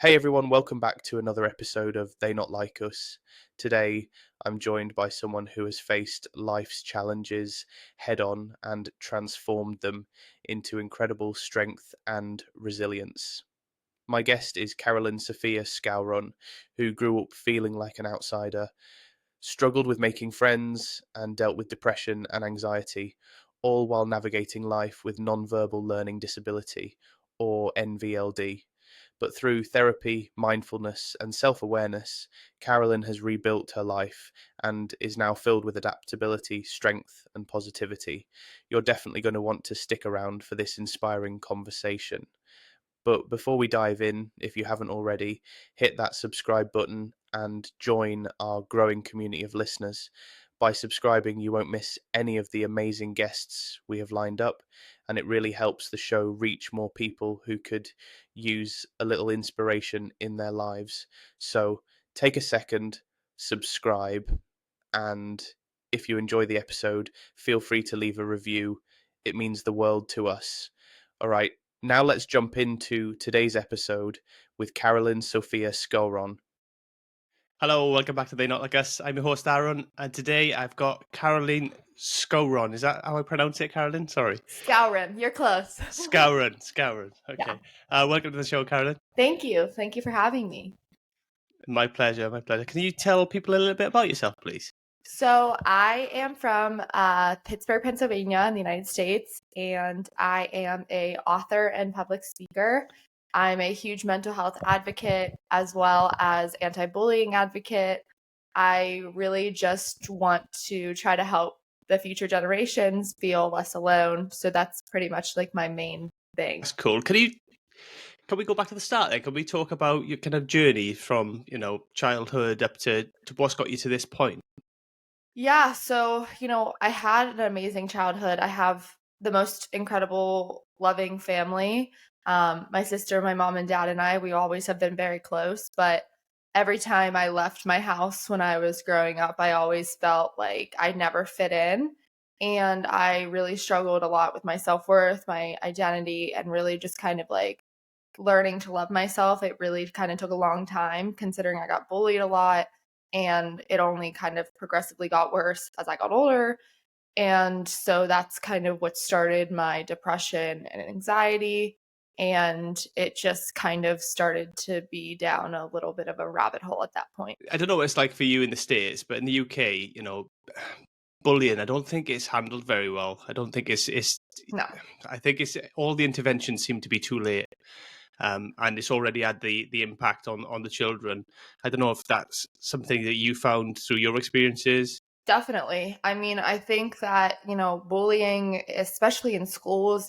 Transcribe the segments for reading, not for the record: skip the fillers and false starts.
Hey everyone, welcome back to another episode of They Not Like Us. Today, I'm joined by someone who has faced life's challenges head on and transformed them into incredible strength and resilience. My guest is Carolyn Sophia Scouron, who grew up feeling like an outsider, struggled with making friends, and dealt with depression and anxiety, all while navigating life with nonverbal learning disability, or NVLD. But through therapy, mindfulness, and self awareness, Carolyn has rebuilt her life and is now filled with adaptability, strength, and positivity. You're definitely going to want to stick around for this inspiring conversation. But before we dive in, if you haven't already, hit that subscribe button and join our growing community of listeners. By subscribing, you won't miss any of the amazing guests we have lined up, and it really helps the show reach more people who could use a little inspiration in their lives. So take a second, subscribe, and if you enjoy the episode, feel free to leave a review. It means the world to us. All right, now let's jump into today's episode with Carolyn Sophia Scouron. Hello, welcome back to They Not Like Us. I'm your host, Aaron, and today I've got Caroline Scouron. Is that how I pronounce it, Caroline? Sorry. Scouron, you're close. Scouron. Okay. Yeah. Welcome to the show, Caroline. Thank you. Thank you for having me. My pleasure. Can you tell people a little bit about yourself, please? So I am from Pittsburgh, Pennsylvania in the United States, and I am a author and public speaker. I'm a huge mental health advocate as well as anti-bullying advocate. I really just want to try to help the future generations feel less alone. So that's pretty much like my main thing. That's cool. Can we go back to the start then? Can we talk about your kind of journey from, childhood up to what's got you to this point? Yeah, so, I had an amazing childhood. I have the most incredible, loving family. My sister, my mom, and dad, and I, we always have been very close. But every time I left my house when I was growing up, I always felt like I never fit in. And I really struggled a lot with my self worth, my identity, and really just kind of like learning to love myself. It really kind of took a long time considering I got bullied a lot and it only kind of progressively got worse as I got older. And so that's kind of what started my depression and anxiety. And it just kind of started to be down a little bit of a rabbit hole at that point. I don't know what it's like for you in the States, but in the UK, bullying, I don't think it's handled very well. I don't think it's No. I think it's all the interventions seem to be too late. And it's already had the impact on the children. I don't know if that's something that you found through your experiences. Definitely. I mean, I think that, bullying, especially in schools,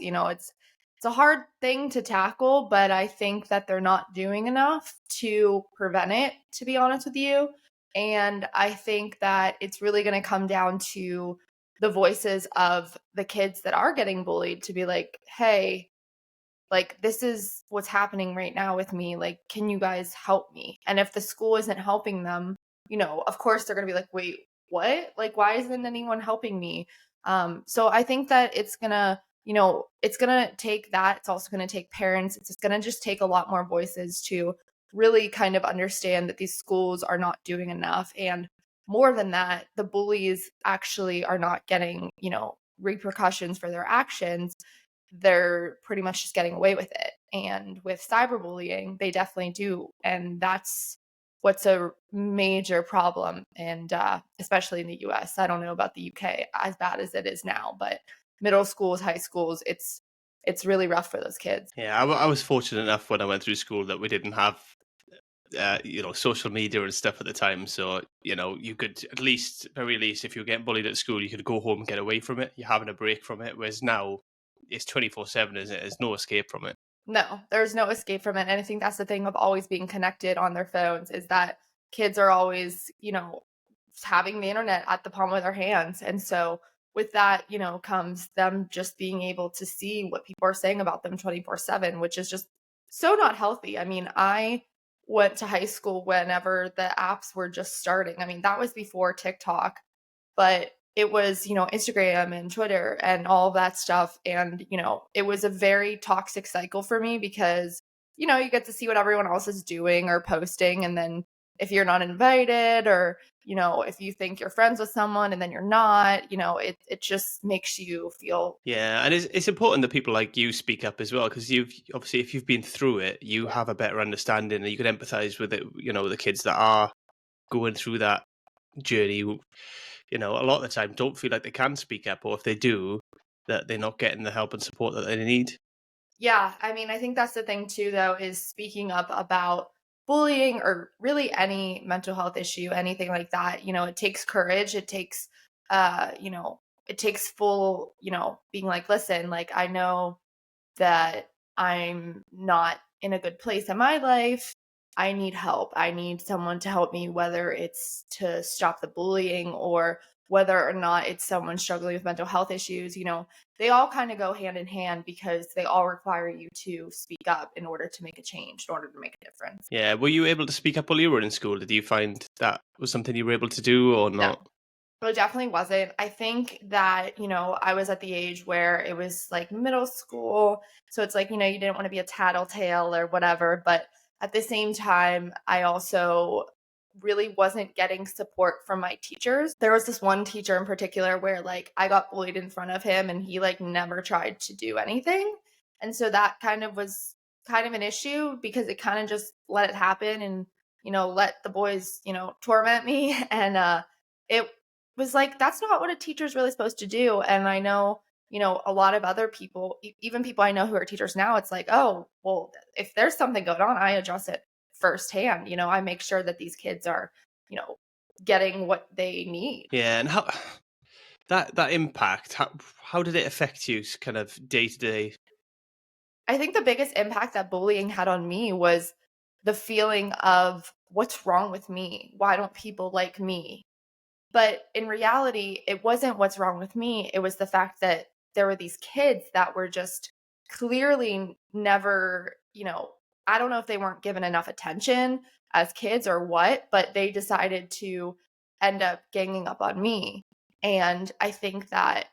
it's a hard thing to tackle, but I think that they're not doing enough to prevent it, to be honest with you. And I think that it's really going to come down to the voices of the kids that are getting bullied to be like, "Hey, like this is what's happening right now with me. Like, can you guys help me?" And if the school isn't helping them, of course they're going to be like, "Wait, what? Like, why isn't anyone helping me?" So I think that it's gonna take that. It's also gonna take parents. It's gonna just take a lot more voices to really kind of understand that these schools are not doing enough. And more than that, the bullies actually are not getting, repercussions for their actions. They're pretty much just getting away with it. And with cyberbullying, they definitely do. And that's what's a major problem, and especially in the US. I don't know about the UK as bad as it is now, but middle schools, high schools, it's really rough for those kids. Yeah, I was fortunate enough when I went through school that we didn't have social media and stuff at the time. So, you could very least, if you were getting bullied at school, you could go home and get away from it. You're having a break from it. Whereas now it's 24/7, isn't it? There's no escape from it. No, there's no escape from it. And I think that's the thing of always being connected on their phones is that kids are always, having the internet at the palm of their hands. And so with that, comes them just being able to see what people are saying about them 24/7, which is just so not healthy. I mean, I went to high school whenever the apps were just starting. I mean, that was before TikTok, but it was, Instagram and Twitter and all of that stuff. And, it was a very toxic cycle for me because you get to see what everyone else is doing or posting. And then if you're not invited, or, if you think you're friends with someone and then you're not, it just makes you feel. Yeah, and it's important that people like you speak up as well, because you've obviously, if you've been through it, you Yeah. have a better understanding and you can empathize with it. The kids that are going through that journey, who, a lot of the time don't feel like they can speak up, or if they do, that they're not getting the help and support that they need. Yeah, I mean, I think that's the thing too, though, is speaking up about bullying or really any mental health issue, anything like that. It takes courage. It takes full, being like, listen, like, I know that I'm not in a good place in my life. I need help. I need someone to help me, whether it's to stop the bullying or whether or not it's someone struggling with mental health issues. They all kind of go hand in hand because they all require you to speak up in order to make a change, in order to make a difference. Yeah, were you able to speak up while you were in school? Did you find that was something you were able to do or No. not? Well, it definitely wasn't. I think that, I was at the age where it was like middle school. So it's like, you didn't want to be a tattletale or whatever. But at the same time, I also really wasn't getting support from my teachers. There was this one teacher in particular where like I got bullied in front of him and he like never tried to do anything. And so that kind of was kind of an issue because it kind of just let it happen and, let the boys, torment me. And it was like, that's not what a teacher's really supposed to do. And I know, a lot of other people, even people I know who are teachers now, it's like, oh, well, if there's something going on, I address it firsthand. I make sure that these kids are, getting what they need. Yeah, and how that impact, how did it affect you kind of day to day? I think the biggest impact that bullying had on me was the feeling of what's wrong with me? Why don't people like me? But in reality, it wasn't what's wrong with me. It was the fact that there were these kids that were just clearly never, I don't know if they weren't given enough attention as kids or what, but they decided to end up ganging up on me. And I think that,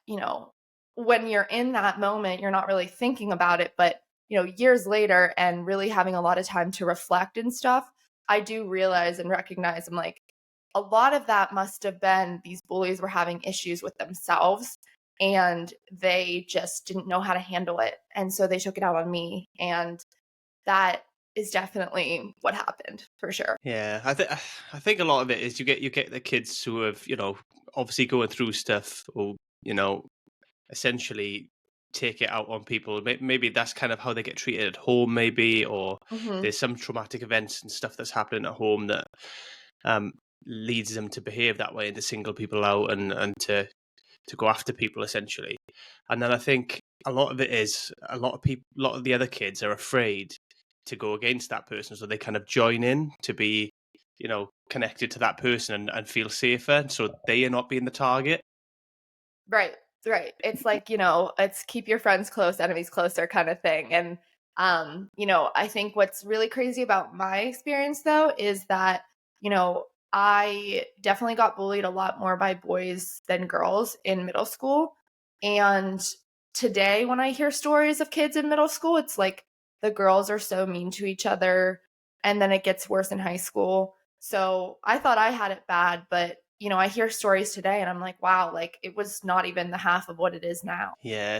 when you're in that moment, you're not really thinking about it. But, years later and really having a lot of time to reflect and stuff, I do realize and recognize I'm like, a lot of that must have been these bullies were having issues with themselves and they just didn't know how to handle it. And so they took it out on me. And that is definitely what happened for sure. Yeah, I think a lot of it is you get the kids who have obviously going through stuff, or you know essentially take it out on people. Maybe that's kind of how they get treated at home, maybe, or Hmm. there's some traumatic events and stuff that's happening at home that um, leads them to behave that way and to single people out and to go after people essentially. And then I think a lot of it is a lot of people, a lot of the other kids are afraid to go against that person, so they kind of join in to be, connected to that person and feel safer, so they are not being the target. Right. Right. It's like, it's keep your friends close, enemies closer kind of thing. And I think what's really crazy about my experience though is that, I definitely got bullied a lot more by boys than girls in middle school. And today when I hear stories of kids in middle school, it's like the girls are so mean to each other and then it gets worse in high school. So I thought I had it bad, but I hear stories today and I'm like, wow, like it was not even the half of what it is now. Yeah,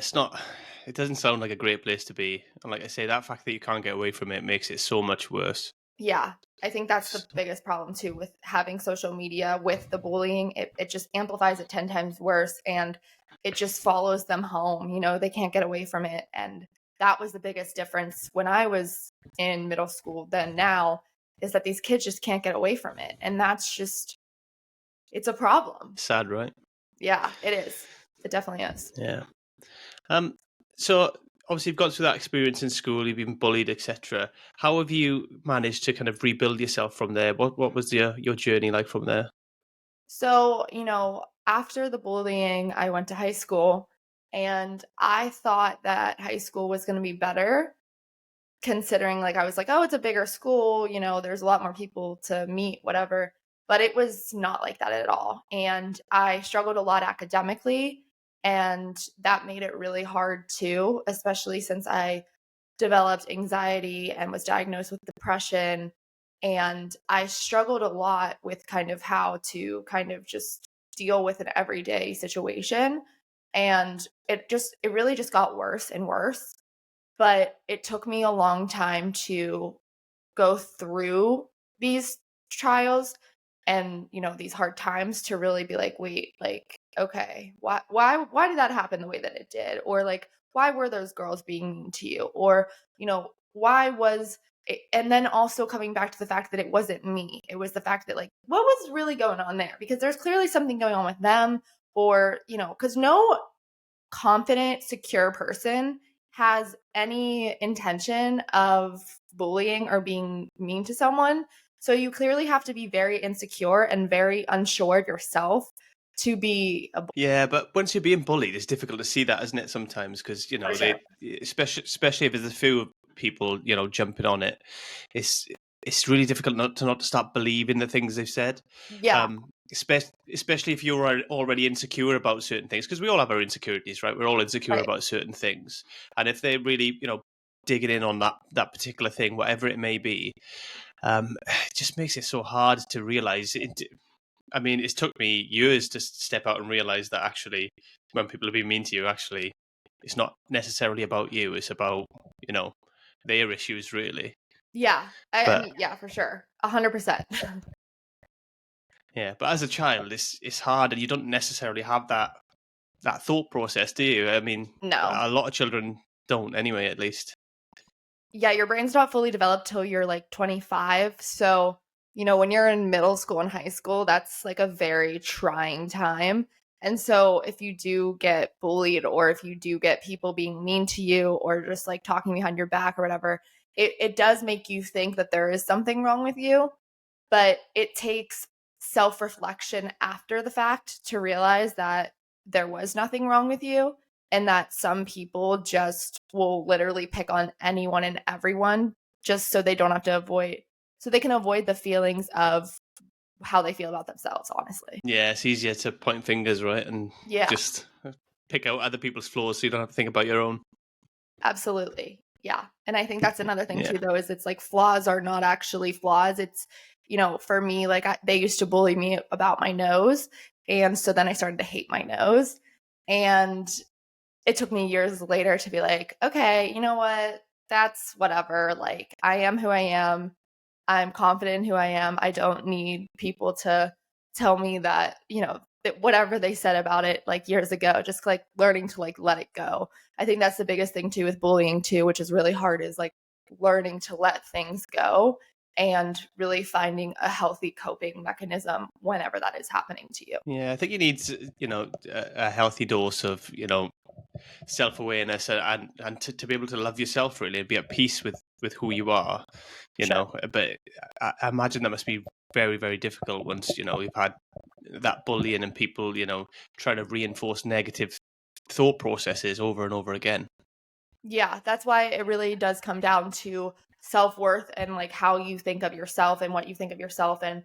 it doesn't sound like a great place to be. And like I say, that fact that you can't get away from it makes it so much worse. Yeah. I think that's the biggest problem too with having social media with the bullying. It just amplifies it 10 times worse and it just follows them home. They can't get away from it. And that was the biggest difference when I was in middle school than now is that these kids just can't get away from it. And that's just, it's a problem. Sad, right? Yeah, it is. It definitely is. Yeah. Um. So obviously you've gone through that experience in school. You've been bullied, etc. How have you managed to kind of rebuild yourself from there? What was your journey like from there? So, after the bullying, I went to high school and I thought that high school was going to be better considering like I was like, oh, it's a bigger school, there's a lot more people to meet, whatever. But it was not like that at all. And I struggled a lot academically and that made it really hard too, especially since I developed anxiety and was diagnosed with depression. And I struggled a lot with kind of how to kind of just deal with an everyday situation. And it really just got worse and worse. But it took me a long time to go through these trials and, these hard times to really be like, wait, like, okay, why did that happen the way that it did? Or like, why were those girls being mean to you? Or, why was it? And then also coming back to the fact that it wasn't me. It was the fact that, like, what was really going on there? Because there's clearly something going on with them, or, because no confident, secure person has any intention of bullying or being mean to someone. So you clearly have to be very insecure and very unsure of yourself to be a bully. Yeah, but once you're being bullied, it's difficult to see that, isn't it? Sometimes because For sure. especially if there's a few people, jumping on it, it's really difficult not to start believing the things they've said. Yeah, Especially if you're already insecure about certain things, because we all have our insecurities, right? We're all insecure right. about certain things, and if they're really, digging in on that particular thing, whatever it may be, it just makes it so hard to realize it. I mean, it's took me years to step out and realize that actually, when people are being mean to you, actually, it's not necessarily about you. It's about, their issues, really. Yeah. I But mean, yeah, for sure. 100%. yeah, but as a child, it's hard, and you don't necessarily have that thought process, do you? I mean, No. a lot of children don't, anyway. At least. Yeah, your brain's not fully developed till you're like 25. So, when you're in middle school and high school, that's like a very trying time. And so, if you do get bullied, or if you do get people being mean to you, or just like talking behind your back or whatever, it does make you think that there is something wrong with you. But it takes self reflection after the fact to realize that there was nothing wrong with you, and that some people just will literally pick on anyone and everyone just so they don't have to so they can avoid the feelings of how they feel about themselves, honestly. Yeah, it's easier to point fingers, right, and Yeah, just pick out other people's flaws, so you don't have to think about your own. absolutely. Yeah. And I think that's another thing Yeah. too, though, is it's like flaws are not actually flaws. It's, for me, like they used to bully me about my nose. And so then I started to hate my nose. And it took me years later to be like, okay, you know what? That's whatever. Like, I am who I am. I'm confident in who I am. I don't need people to tell me that, that whatever they said about it like years ago, just like learning to like let it go. I think that's the biggest thing too with bullying too, which is really hard, is like learning to let things go and really finding a healthy coping mechanism whenever that is happening to you. Yeah, I think you need, a healthy dose of, self-awareness, and to be able to love yourself, really, and be at peace with who you are, Sure. But I imagine that must be very, very difficult once, you've had that bullying and people, trying to reinforce negative thought processes over and over again. Yeah, that's why it really does come down to self-worth and like how you think of yourself and what you think of yourself, and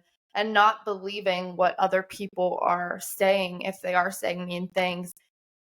not believing what other people are saying if they are saying mean things.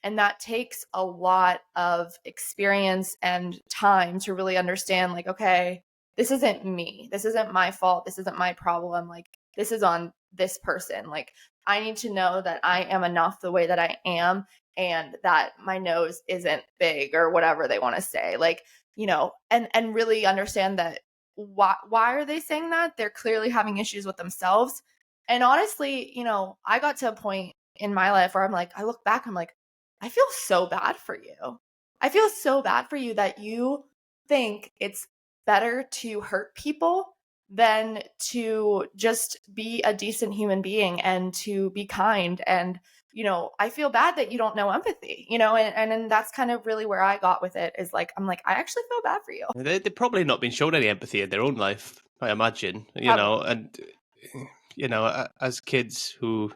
And that takes a lot of experience and time to really understand, like, okay, this isn't me. This isn't my fault. This isn't my problem. Like, this is on this person. Like, I need to know that I am enough the way that I am, and that my nose isn't big or whatever they want to say. Like, and really understand that why are they saying that? They're clearly having issues with themselves. And honestly, I got to a point in my life where I look back, I'm like, I feel so bad for you. I feel so bad for you that you think it's better to hurt people than to just be a decent human being and to be kind. And I feel bad that you don't know empathy, and then that's kind of really where I got with it, is like, I'm like, I actually feel bad for you. They've probably not been shown any empathy in their own life, I imagine, Probably. and, as kids who,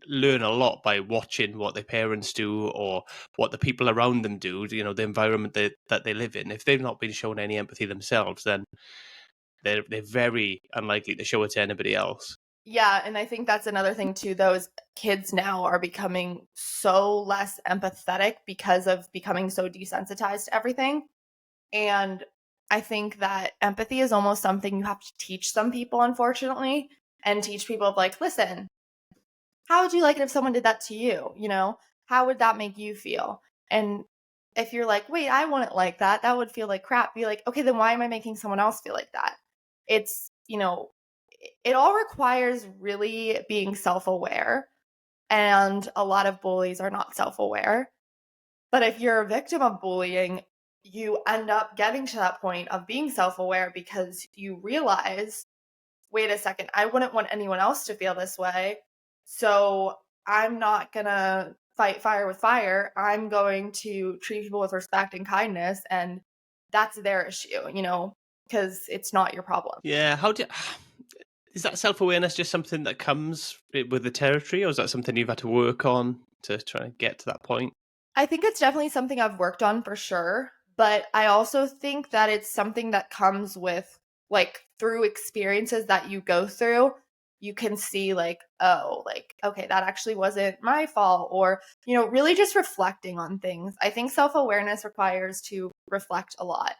learn a lot by watching what their parents do or what the people around them do, the environment that they live in. If they've not been shown any empathy themselves, then they're very unlikely to show it to anybody else. Yeah, and I think that's another thing too, though, is kids now are becoming so less empathetic because of becoming so desensitized to everything. And I think that empathy is almost something you have to teach some people, unfortunately, and teach people of like, listen, how would you like it if someone did that to you? You know, how would that make you feel? And if you're like, wait, I wouldn't like that, that would feel like crap, be like, okay, then why am I making someone else feel like that? It's, it all requires really being self aware. And a lot of bullies are not self aware. But if you're a victim of bullying, you end up getting to that point of being self aware because you realize, wait a second, I wouldn't want anyone else to feel this way. So I'm not going to fight fire with fire. I'm going to treat people with respect and kindness. And that's their issue, because it's not your problem. Yeah. Is that self-awareness just something that comes with the territory, or is that something you've had to work on to try and get to that point? I think it's definitely something I've worked on for sure. But I also think that it's something that comes with, like, through experiences that you go through. You can see, like, oh, like, okay, that actually wasn't my fault. Or, really just reflecting on things. I think self awareness requires to reflect a lot.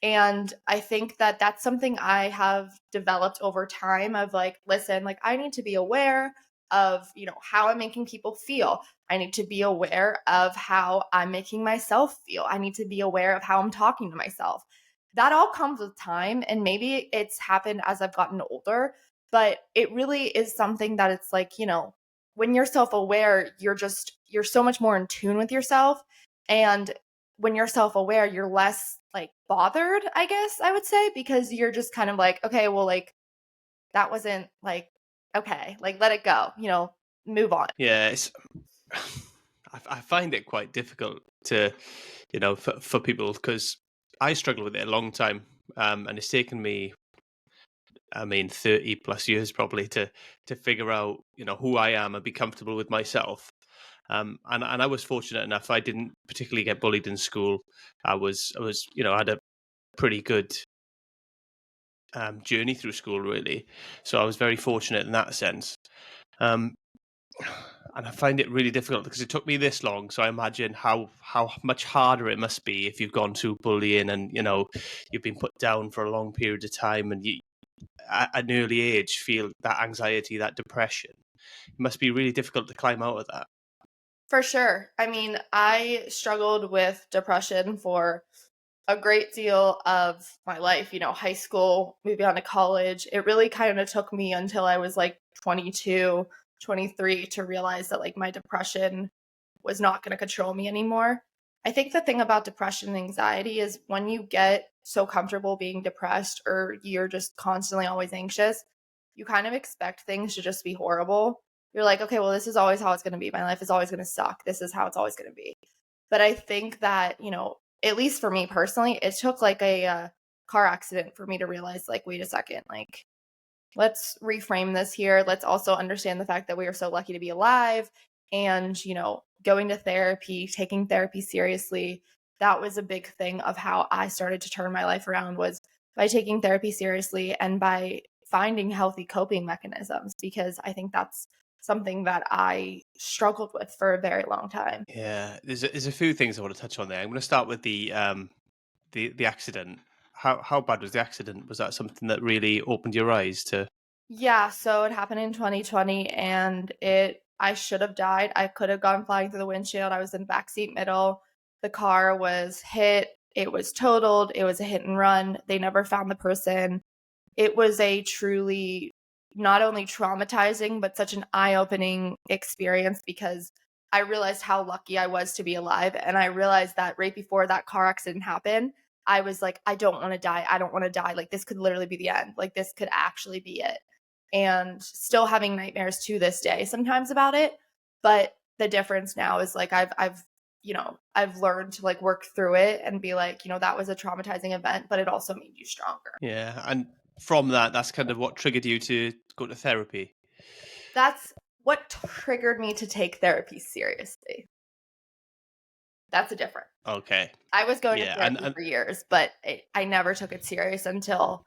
And I think that that's something I have developed over time of like, listen, like, I need to be aware of, how I'm making people feel. I need to be aware of how I'm making myself feel. I need to be aware of how I'm talking to myself. That all comes with time. And maybe it's happened as I've gotten older, but it really is something that it's like, when you're self aware, you're so much more in tune with yourself. And when you're self aware, you're less like bothered, I guess I would say, because you're just kind of like, okay, well, like that wasn't like, okay, like let it go, move on. Yeah, I find it quite difficult to, for people, because I struggled with it a long time, and it's taken me, 30 plus years probably to figure out, who I am and be comfortable with myself. And I was fortunate enough; I didn't particularly get bullied in school. I had a pretty good journey through school, really. So I was very fortunate in that sense. Um, and I find it really difficult because it took me this long. So I imagine how much harder it must be if you've gone through bullying and you've been put down for a long period of time, and you at an early age feel that anxiety, that depression. It must be really difficult to climb out of that. For sure. I mean, I struggled with depression for a great deal of my life, high school, moving on to college. It really kind of took me until I was like 22, 23 to realize that like my depression was not going to control me anymore. I think the thing about depression and anxiety is when you get so comfortable being depressed or you're just constantly always anxious, you kind of expect things to just be horrible. You're like, okay, well, this is always how it's going to be. My life is always going to suck. This is how it's always going to be. But I think that, at least for me personally, it took like a car accident for me to realize, like, wait a second, like, let's reframe this here. Let's also understand the fact that we are so lucky to be alive and, going to therapy, taking therapy seriously. That was a big thing of how I started to turn my life around was by taking therapy seriously and by finding healthy coping mechanisms, because I think that's something that I struggled with for a very long time. Yeah, there's a few things I want to touch on there. I'm going to start with the accident. How bad was the accident? Was that something that really opened your eyes to? Yeah, so it happened in 2020 and I should have died. I could have gone flying through the windshield. I was in backseat middle. The car was hit. It was totaled. It was a hit and run. They never found the person. It was a truly not only traumatizing, but such an eye-opening experience because I realized how lucky I was to be alive. And I realized that right before that car accident happened, I was like, I don't want to die. I don't want to die. Like, this could literally be the end. Like, this could actually be it. And still having nightmares to this day sometimes about it. But the difference now is like, I've learned to like work through it and be like, that was a traumatizing event, but it also made you stronger. Yeah, and from that's kind of what triggered you to go to therapy. That's what triggered me to take therapy seriously. That's a different. Okay. I was going to Yeah, therapy for years, but I never took it serious until,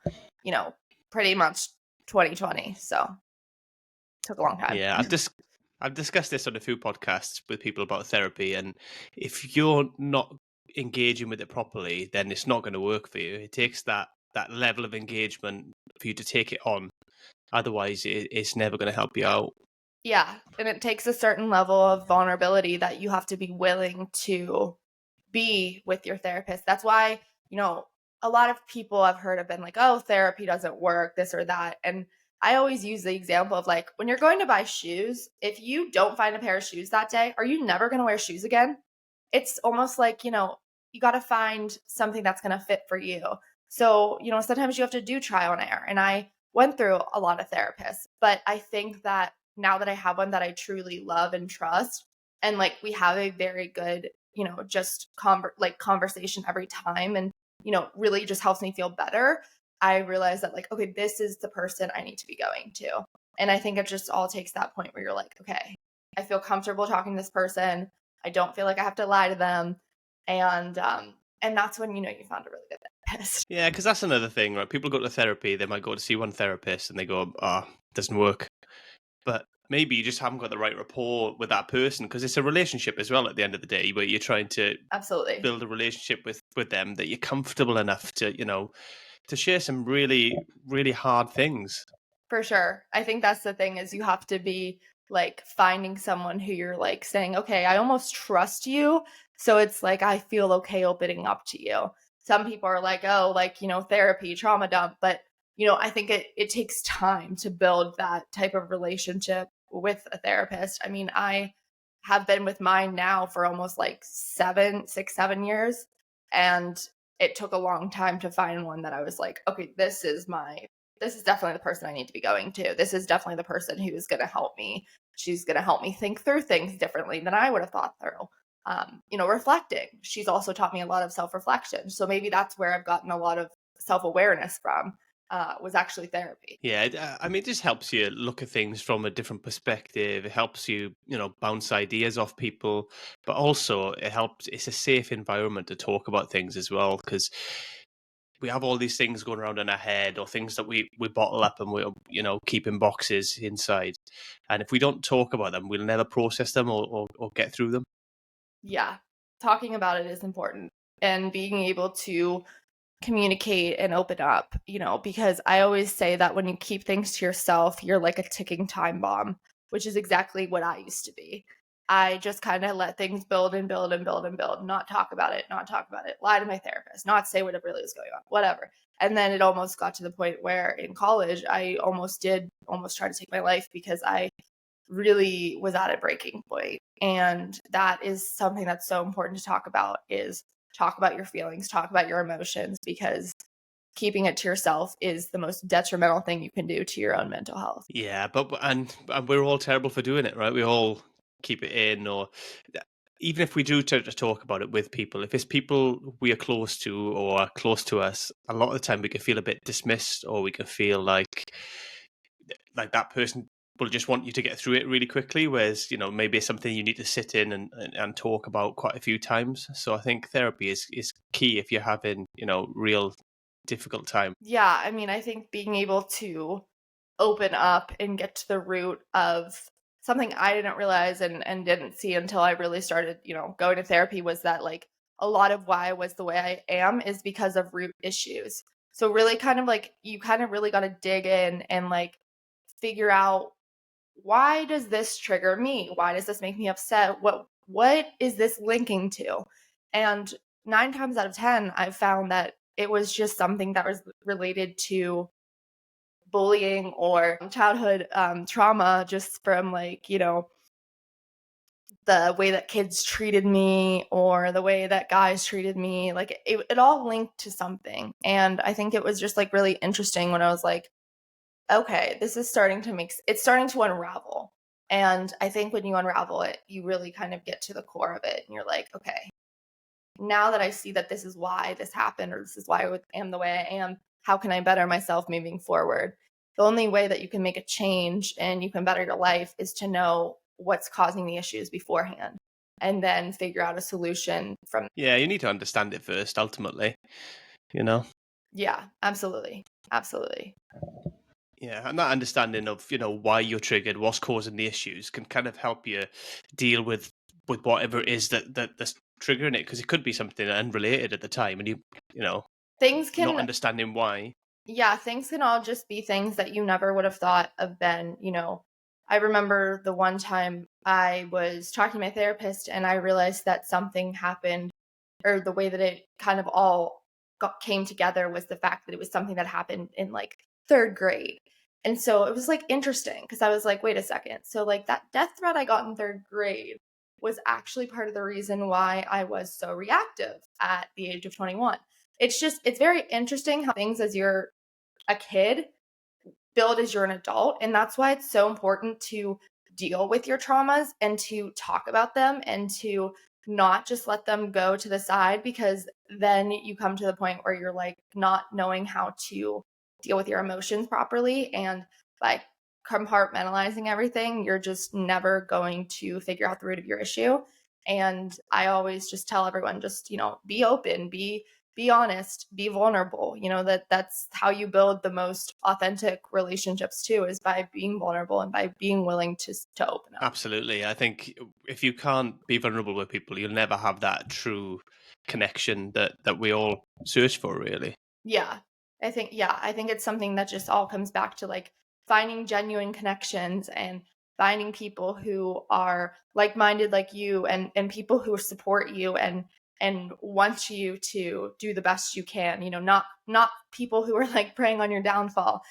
pretty much 2020. So it took a long time. yeah, I've discussed this on a few podcasts with people about therapy, and if you're not engaging with it properly, then it's not going to work for you. It takes that level of engagement for you to take it on. Otherwise, it's never going to help you out. Yeah, and it takes a certain level of vulnerability that you have to be willing to be with your therapist. That's why, a lot of people I've heard have been like, oh, therapy doesn't work, this or that. And I always use the example of like when you're going to buy shoes, if you don't find a pair of shoes that day, are you never going to wear shoes again? It's almost like, you got to find something that's going to fit for you. So, sometimes you have to do trial and error. And I went through a lot of therapists, but I think that now that I have one that I truly love and trust, and like we have a very good, just conversation every time, and really just helps me feel better. I realize that like, okay, this is the person I need to be going to. And I think it just all takes that point where you're like, okay, I feel comfortable talking to this person. I don't feel like I have to lie to them. And that's when you found a really good therapist. Yeah, because that's another thing, right? People go to therapy, they might go to see one therapist and they go, doesn't work. But maybe you just haven't got the right rapport with that person, because it's a relationship as well at the end of the day, where you're trying to Absolutely. build a relationship with them that you're comfortable enough to, to share some really, really hard things. For sure. I think that's the thing, is you have to be like finding someone who you're like saying, okay, I almost trust you. So it's like, I feel okay opening up to you. Some people are like, oh, like, therapy, trauma dump. But, I think it takes time to build that type of relationship with a therapist. I mean, I have been with mine now for almost like 7 years. And it took a long time to find one that I was like, okay, this is definitely the person I need to be going to. This is definitely the person who is going to help me. She's going to help me think through things differently than I would have thought through. Reflecting. She's also taught me a lot of self-reflection. So maybe that's where I've gotten a lot of self-awareness from, was actually therapy. Yeah, I mean, it just helps you look at things from a different perspective. It helps you, bounce ideas off people, but also it's a safe environment to talk about things as well, because we have all these things going around in our head, or things that we bottle up and we keep in boxes inside. And if we don't talk about them, we'll never process them or get through them. Yeah. Talking about it is important, and being able to communicate and open up, because I always say that when you keep things to yourself, you're like a ticking time bomb, which is exactly what I used to be. I just kind of let things build and build and build and build, not talk about it, lie to my therapist, not say what really was going on, whatever. And then it almost got to the point where in college, I almost try to take my life, because I really was at a breaking point. And that is something that's so important to talk about, is talk about your feelings, talk about your emotions, because keeping it to yourself is the most detrimental thing you can do to your own mental health. Yeah, and we're all terrible for doing it, right? We all keep it in, or even if we do try to talk about it with people, if it's people we are close to or are close to us, a lot of the time we can feel a bit dismissed, or we can feel like that person will just want you to get through it really quickly, whereas maybe it's something you need to sit in and talk about quite a few times. So I think therapy is key if you're having real difficult time. Yeah, I mean, I think being able to open up and get to the root of something I didn't realize and didn't see until I really started, going to therapy, was that like a lot of why I was the way I am is because of root issues. So really kind of like you kind of really got to dig in and like figure out, why does this trigger me? Why does this make me upset? What is this linking to? And 9 times out of 10, I've found that it was just something that was related to bullying or childhood trauma, just from like, the way that kids treated me or the way that guys treated me. Like it all linked to something. And I think it was just like really interesting when I was like, okay, this is it's starting to unravel. And I think when you unravel it, you really kind of get to the core of it, and you're like, okay, now that I see that this is why this happened, or this is why I am the way I am, how can I better myself moving forward? The only way that you can make a change and you can better your life is to know what's causing the issues beforehand, and then figure out a solution from. Yeah, you need to understand it first, ultimately, you know? Yeah, absolutely. Absolutely. Yeah, and that understanding of, why you're triggered, what's causing the issues, can kind of help you deal with whatever it is that's triggering it? Because it could be something unrelated at the time, and you know, Things not can understanding why. Yeah, things can all just be things that you never would have thought of been, I remember the one time I was talking to my therapist and I realized that something happened, or the way that it kind of all came together was the fact that it was something that happened in like third grade. And so it was like interesting because I was like, wait a second. So, like, that death threat I got in third grade was actually part of the reason why I was so reactive at the age of 21. It's very interesting how things as you're a kid build as you're an adult. And that's why it's so important to deal with your traumas and to talk about them and to not just let them go to the side, because then you come to the point where you're like not knowing how to deal with your emotions properly. And by compartmentalizing everything, you're just never going to figure out the root of your issue. And I always just tell everyone, just, be open, be honest, be vulnerable. That's how you build the most authentic relationships too, is by being vulnerable and by being willing to open up. Absolutely. I think if you can't be vulnerable with people, you'll never have that true connection that we all search for, really. Yeah. I think it's something that just all comes back to like finding genuine connections and finding people who are like-minded like you, and people who support you and want you to do the best you can, not people who are like preying on your downfall,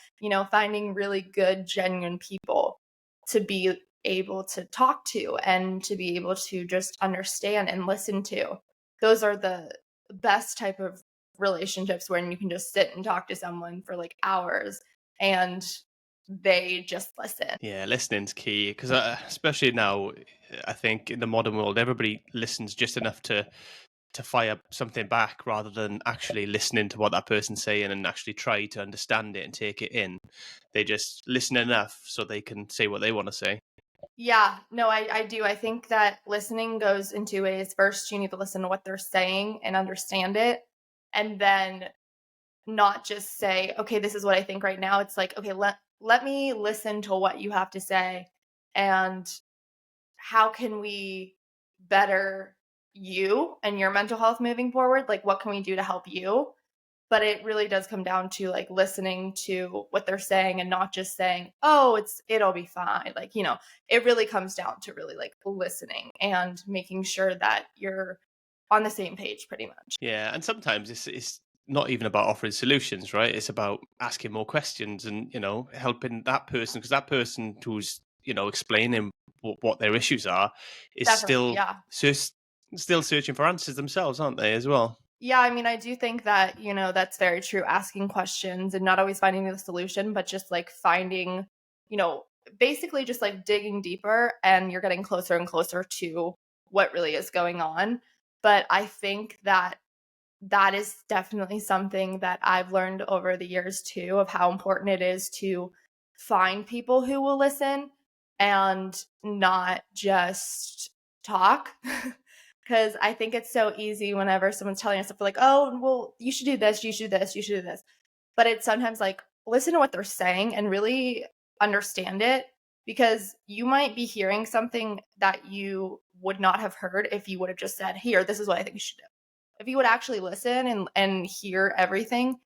finding really good genuine people to be able to talk to and to be able to just understand and listen to. Those are the best type of relationships, when you can just sit and talk to someone for like hours and they just listen. Yeah, listening's key because especially now, I think in the modern world, everybody listens just enough to fire something back rather than actually listening to what that person's saying and actually try to understand it and take it in. They just listen enough so they can say what they want to say. Yeah, no, I do. I think that listening goes in two ways. First, you need to listen to what they're saying and understand it. And then not just say, okay, this is what I think right now. It's like, okay, let me listen to what you have to say, and how can we better you and your mental health moving forward? Like, what can we do to help you? But it really does come down to like listening to what they're saying and not just saying, oh, it'll be fine. Like, it really comes down to really like listening and making sure that you're on the same page pretty much. Yeah, and sometimes it's not even about offering solutions, right? It's about asking more questions and helping that person because that person who's explaining what their issues are is Definitely. Yeah. still searching for answers themselves, aren't they? As well. Yeah, I mean, I do think that, that's very true. Asking questions and not always finding the solution, but just like finding, you know, basically just like digging deeper, and you're getting closer and closer to what really is going on. But I think that that is definitely something that I've learned over the years too, of how important it is to find people who will listen and not just talk. Because I think it's so easy whenever someone's telling us stuff like, oh, well, you should do this, you should do this, you should do this. But it's sometimes like, listen to what they're saying and really understand it, because you might be hearing something that you would not have heard if you would have just said, here, this is what I think you should do. If you would actually listen and hear everything,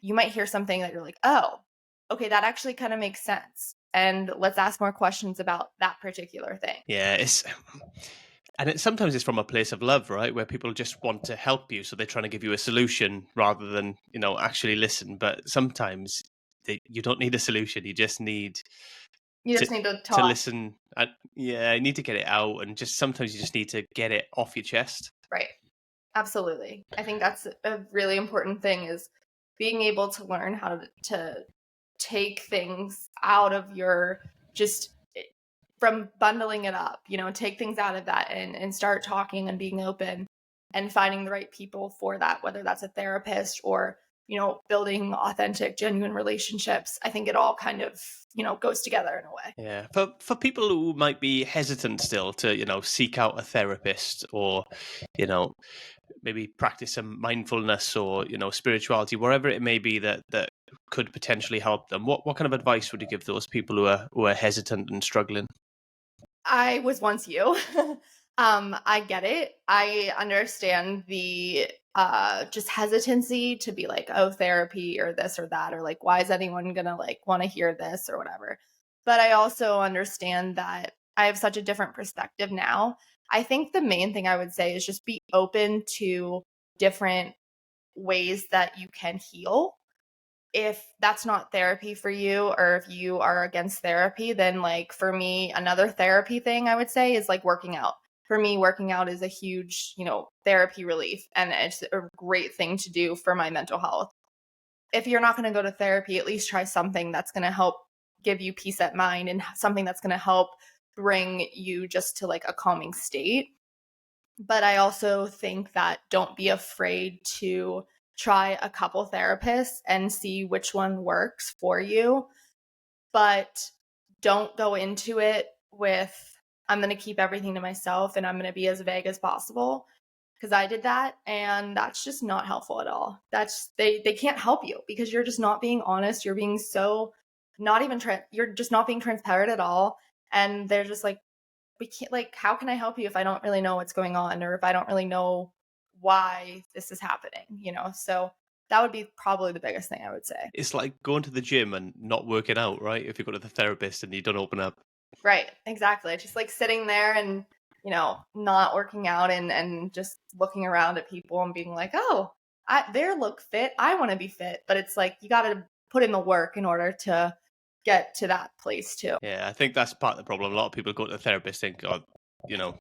you might hear something that you're like, oh, okay, that actually kind of makes sense. And let's ask more questions about that particular thing. Yeah, sometimes it's from a place of love, right? Where people just want to help you, so they're trying to give you a solution rather than actually listen. But sometimes you don't need a solution; you just need You to just need to to talk. listen. Yeah, you need to get it out, and just sometimes you just need to get it off your chest. Right. Absolutely. I think that's a really important thing, is being able to learn how to take things out of your just from bundling it up, take things out of that and start talking and being open and finding the right people for that, whether that's a therapist or, building authentic, genuine relationships. I think it all kind of, goes together in a way. Yeah, for people who might be hesitant still to seek out a therapist or maybe practice some mindfulness or spirituality, wherever it may be that could potentially help them. What kind of advice would you give those people who are hesitant and struggling? I was once you. I get it. I understand the just hesitancy to be like, oh, therapy or this or that, or like, why is anyone gonna like want to hear this or whatever. But I also understand that I have such a different perspective now. I think the main thing I would say is just be open to different ways that you can heal. If that's not therapy for you, or if you are against therapy, then like for me, another therapy thing I would say is like working out. For me, working out is a huge, therapy relief, and it's a great thing to do for my mental health. If you're not going to go to therapy, at least try something that's going to help give you peace at mind, and something that's going to help bring you just to like a calming state. But I also think that don't be afraid to try a couple therapists and see which one works for you. But don't go into it with, I'm going to keep everything to myself and I'm going to be as vague as possible. Because I did that, and that's just not helpful at all. That's they can't help you because you're just not being honest. You're being so not even you're just not being transparent at all. And they're just like, we can't, like, how can I help you if I don't really know what's going on, or if I don't really know why this is happening? So that would be probably the biggest thing I would say. It's like going to the gym and not working out, right? If you go to the therapist and you don't open up. Right, exactly. Just like sitting there and, not working out, and just looking around at people and being like, oh, they look fit. I want to be fit. But it's like, you got to put in the work in order to get to that place too. Yeah, I think that's part of the problem. A lot of people go to the therapist think, oh,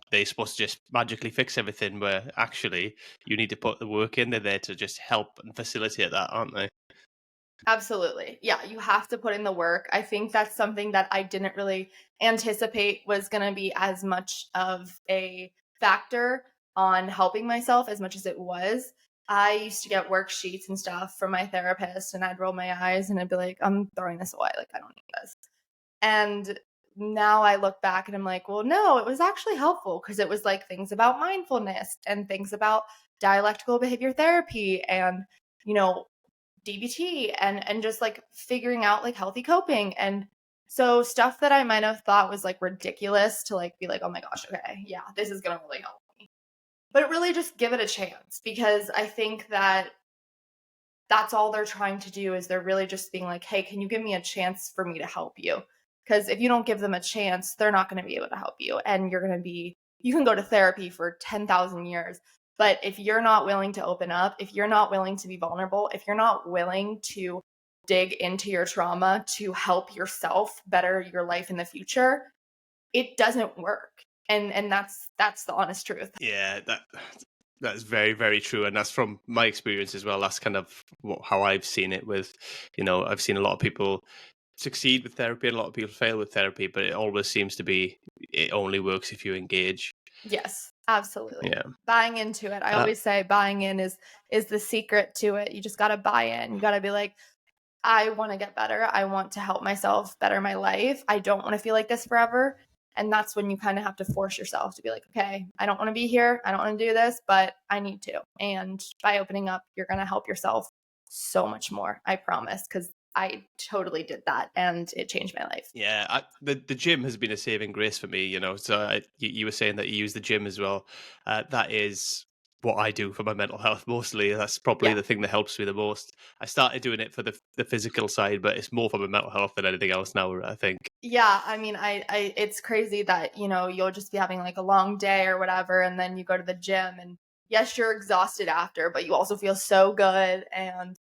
they're supposed to just magically fix everything, where actually you need to put the work in. They're there to just help and facilitate that, aren't they? Absolutely. Yeah, you have to put in the work. I think that's something that I didn't really anticipate was going to be as much of a factor on helping myself as much as it was. I used to get worksheets and stuff from my therapist, and I'd roll my eyes and I'd be like, I'm throwing this away. Like, I don't need this. And now I look back and I'm like, well, no, it was actually helpful, because it was like things about mindfulness and things about dialectical behavior therapy and, you know, DBT, and just like figuring out like healthy coping. And so stuff that I might have thought was like ridiculous to like be like, oh my gosh, okay, yeah, this is going to really help me. But really just give it a chance, because I think that that's all they're trying to do, is they're really just being like, hey, can you give me a chance for me to help you? Because if you don't give them a chance, they're not going to be able to help you. And you can go to therapy for 10,000 years. But if you're not willing to open up, if you're not willing to be vulnerable, if you're not willing to dig into your trauma to help yourself better your life in the future, it doesn't work. And that's the honest truth. Yeah, that's very, very true, and that's from my experience as well. That's kind of how I've seen it. I've seen a lot of people succeed with therapy and a lot of people fail with therapy, but it always seems to be it only works if you engage. Yes, absolutely. Yeah. Buying into it. I Uh, always say buying in is the secret to it. You just got to buy in. You got to be like, I want to get better. I want to help myself better my life. I don't want to feel like this forever. And that's when you kind of have to force yourself to be like, okay, I don't want to be here. I don't want to do this, but I need to. And by opening up, you're going to help yourself so much more. I promise. Because I totally did that, and it changed my life. Yeah, the gym has been a saving grace for me. So you were saying that you use the gym as well. That is what I do for my mental health mostly. That's probably Yeah. the thing that helps me the most. I started doing it for the physical side, but it's more for my mental health than anything else now, I think. Yeah, I mean, it's crazy that, you'll just be having like a long day or whatever, and then you go to the gym, and yes, you're exhausted after, but you also feel so good. And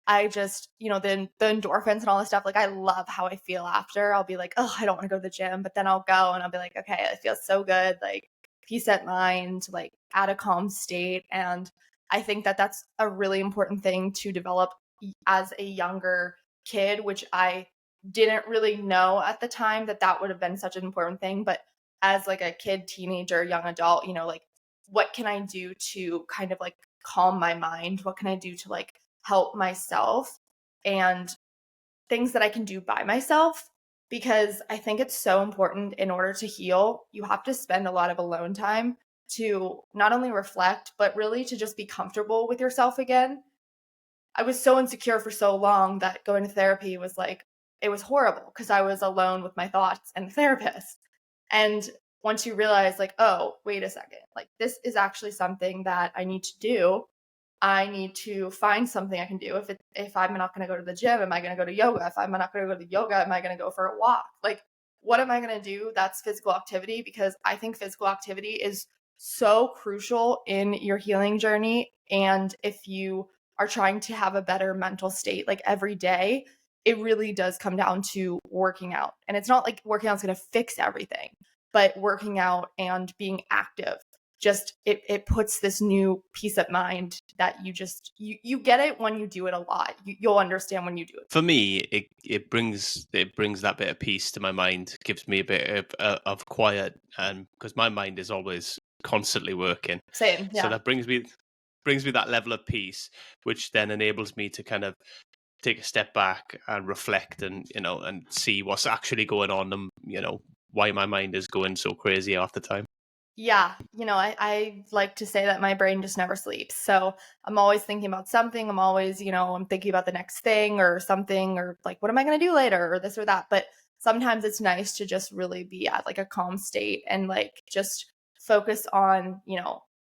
I just, the endorphins and all this stuff, like I love how I feel after. I'll be like, oh, I don't want to go to the gym, but then I'll go and I'll be like, okay, it feels so good, like peace at mind, like at a calm state. And I think that that's a really important thing to develop as a younger kid, which I didn't really know at the time that that would have been such an important thing. But as like a kid, teenager, young adult, like what can I do to kind of like calm my mind? What can I do to like help myself, and things that I can do by myself? Because I think it's so important. In order to heal, you have to spend a lot of alone time to not only reflect, but really to just be comfortable with yourself again. I was so insecure for so long that going to therapy was like, it was horrible, because I was alone with my thoughts and the therapist. And once you realize like, oh, wait a second, like this is actually something that I need to do. I need to find something I can do. If I'm not going to go to the gym, am I going to go to yoga? If I'm not going to go to yoga, am I going to go for a walk? Like, what am I going to do that's physical activity? Because I think physical activity is so crucial in your healing journey. And if you are trying to have a better mental state like every day, it really does come down to working out. And it's not like working out is going to fix everything, but working out and being active just it puts this new peace of mind that you get it when you do it a lot. You'll understand when you do it. For me, it brings that bit of peace to my mind, gives me a bit of quiet, and because my mind is always constantly working. Same, So yeah. that brings me that level of peace, which then enables me to kind of take a step back and reflect, and and see what's actually going on, and why my mind is going so crazy half the time. Yeah, I like to say that my brain just never sleeps. So I'm always thinking about something. I'm always, I'm thinking about the next thing or something, or like, what am I going to do later or this or that. But sometimes it's nice to just really be at like a calm state and like just focus on,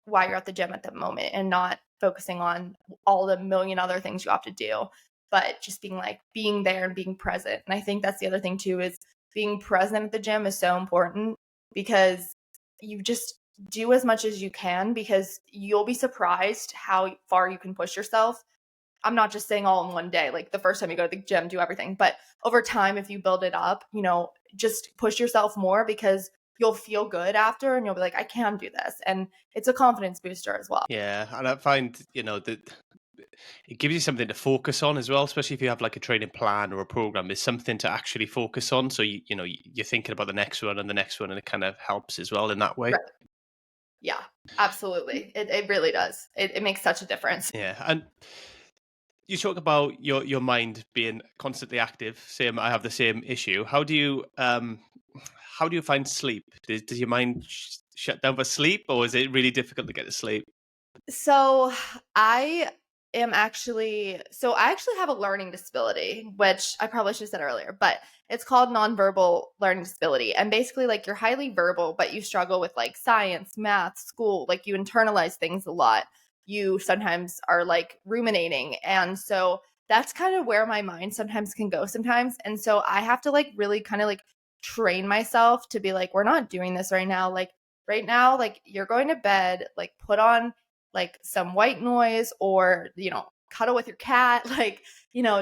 why you're at the gym at the moment and not focusing on all the million other things you have to do, but just being there and being present. And I think that's the other thing too, is being present at the gym is so important because you just do as much as you can because you'll be surprised how far you can push yourself. I'm not just saying all in one day, like the first time you go to the gym, do everything. But over time, if you build it up, just push yourself more because you'll feel good after and you'll be like, I can do this. And it's a confidence booster as well. Yeah, and I find that it gives you something to focus on as well, especially if you have like a training plan or a program. There's something to actually focus on, so you're thinking about the next one and the next one, and it kind of helps as well in that way. Right. Yeah, absolutely. It really does. It makes such a difference. Yeah, and you talk about your mind being constantly active. Same, I have the same issue. How do you find sleep? Does your mind shut down for sleep, or is it really difficult to get to sleep? So I I actually have a learning disability, which I probably should have said earlier, but it's called nonverbal learning disability. And basically like you're highly verbal, but you struggle with like science, math, school, like you internalize things a lot. You sometimes are like ruminating. And so that's kind of where my mind sometimes can go sometimes. And so I have to like really kind of like train myself to be like, we're not doing this right now. Like right now, like you're going to bed, like put on like some white noise or, cuddle with your cat, like,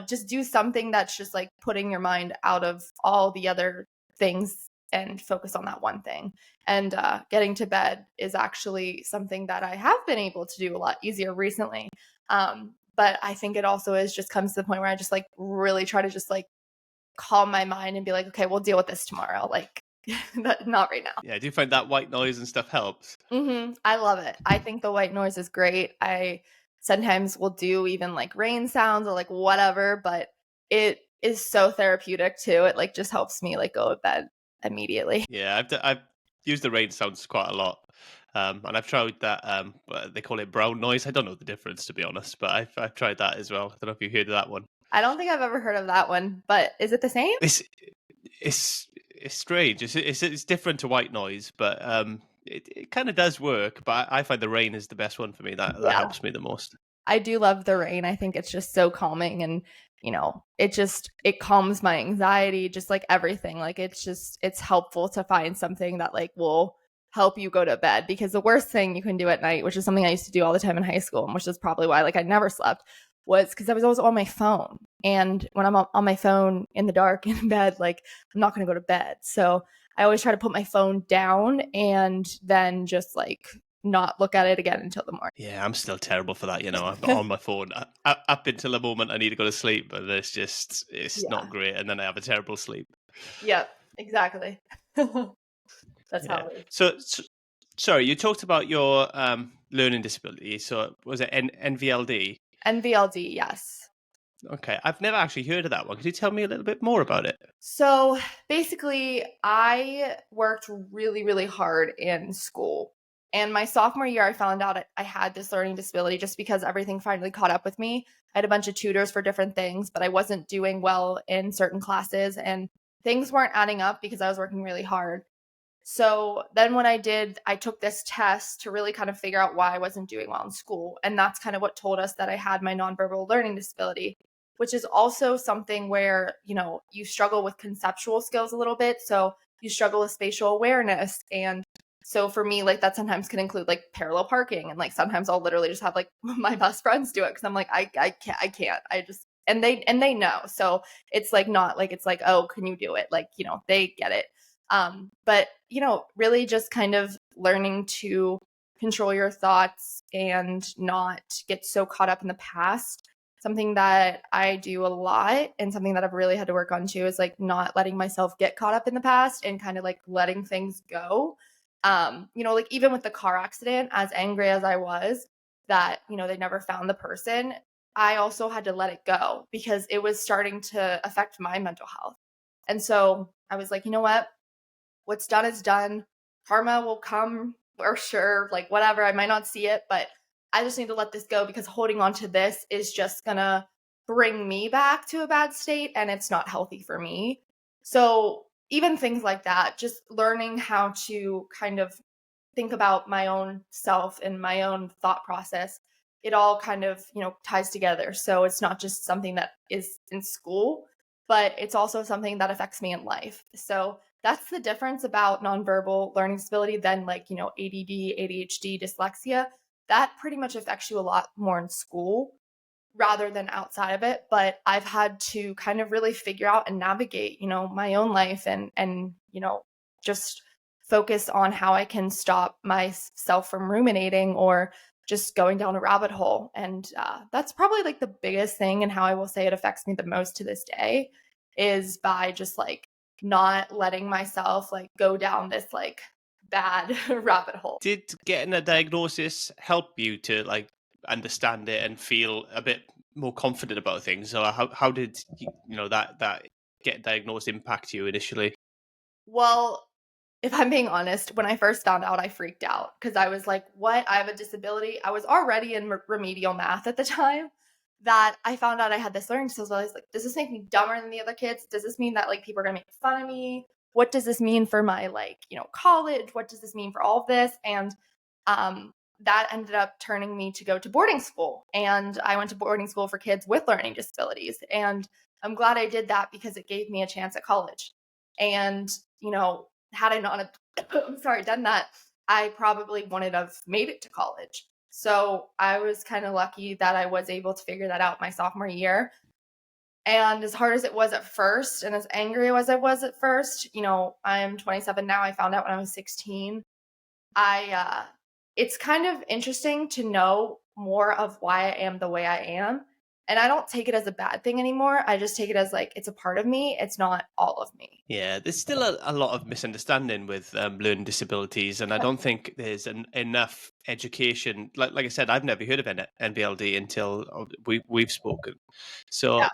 just do something that's just like putting your mind out of all the other things and focus on that one thing. And getting to bed is actually something that I have been able to do a lot easier recently. But I think it also is just comes to the point where I just like really try to just like calm my mind and be like, okay, we'll deal with this tomorrow. Like, not right now. Yeah, do you find that white noise and stuff helps? I love it. I think the white noise is great. I sometimes will do even like rain sounds or like whatever, but it is so therapeutic too. It like just helps me like go to bed immediately. Yeah, I've used the rain sounds quite a lot, and I've tried that. They call it brown noise. I don't know the difference, to be honest, but I've tried that as well. I don't know if you've heard of that one. I don't think I've ever heard of that one, but is it the same? It's strange. It's different to white noise, but it kind of does work. But I find the rain is the best one for me. That Yeah. helps me the most. I do love the rain. I think it's just so calming and it calms my anxiety, just like everything. Like it's helpful to find something that like will help you go to bed because the worst thing you can do at night, which is something I used to do all the time in high school, and which is probably why like I never slept, was because I was always on my phone. And when I'm on my phone in the dark in bed, like I'm not going to go to bed. So I always try to put my phone down and then just like not look at it again until the morning. Yeah, I'm still terrible for that. I'm not on my phone up until the moment I need to go to sleep, but it's Yeah. not great, and then I have a terrible sleep. Yep, exactly. That's Yeah. how it is. So sorry, you talked about your learning disability. So was it NVLD? NVLD, yes. Okay, I've never actually heard of that one. Could you tell me a little bit more about it? So basically, I worked really, really hard in school. And my sophomore year, I found out I had this learning disability just because everything finally caught up with me. I had a bunch of tutors for different things, but I wasn't doing well in certain classes and things weren't adding up because I was working really hard. So then when I took this test to really kind of figure out why I wasn't doing well in school. And that's kind of what told us that I had my nonverbal learning disability, which is also something where, you struggle with conceptual skills a little bit. So you struggle with spatial awareness. And so for me, like that sometimes can include like parallel parking. And like sometimes I'll literally just have like my best friends do it because I'm like, I can't. And they know. So it's like not like it's like, oh, can you do it? Like, they get it. But, really just kind of learning to control your thoughts and not get so caught up in the past. Something that I do a lot and something that I've really had to work on too is like not letting myself get caught up in the past and kind of like letting things go. Like even with the car accident, as angry as I was that, they never found the person, I also had to let it go because it was starting to affect my mental health. And so I was like, you know what's done is done. Karma will come for sure, like whatever. I might not see it, but I just need to let this go because holding on to this is just gonna bring me back to a bad state and it's not healthy for me. So, even things like that, just learning how to kind of think about my own self and my own thought process, it all kind of, ties together. So it's not just something that is in school, but it's also something that affects me in life. So that's the difference about nonverbal learning disability than like, ADD, ADHD, dyslexia. That pretty much affects you a lot more in school rather than outside of it. But I've had to kind of really figure out and navigate, my own life and just focus on how I can stop myself from ruminating or just going down a rabbit hole. And that's probably like the biggest thing and how I will say it affects me the most to this day is by just like not letting myself like go down this like bad rabbit hole. Did getting a diagnosis help you to like understand it and feel a bit more confident about things? Or how did that get diagnosed impact you initially? Well, if I'm being honest, when I first found out, I freaked out because I was like, what? I have a disability. I was already in remedial math at the time that I found out I had this learning disability. I was like, does this make me dumber than the other kids? Does this mean that like people are going to make fun of me? What does this mean for my like, college? What does this mean for all of this? And um, that ended up turning me to go to boarding school. And I went to boarding school for kids with learning disabilities. And I'm glad I did that because it gave me a chance at college. And, had I not done that, I probably wouldn't have made it to college. So I was kind of lucky that I was able to figure that out my sophomore year. And as hard as it was at first, and as angry as I was at first, I'm 27 now. I found out when I was 16. It's kind of interesting to know more of why I am the way I am. And I don't take it as a bad thing anymore. I just take it as like it's a part of me. It's not all of me. Yeah, there's still a lot of misunderstanding with learning disabilities, and I don't think there's enough education. Like I said, I've never heard of NBLD until we've spoken. So Yeah.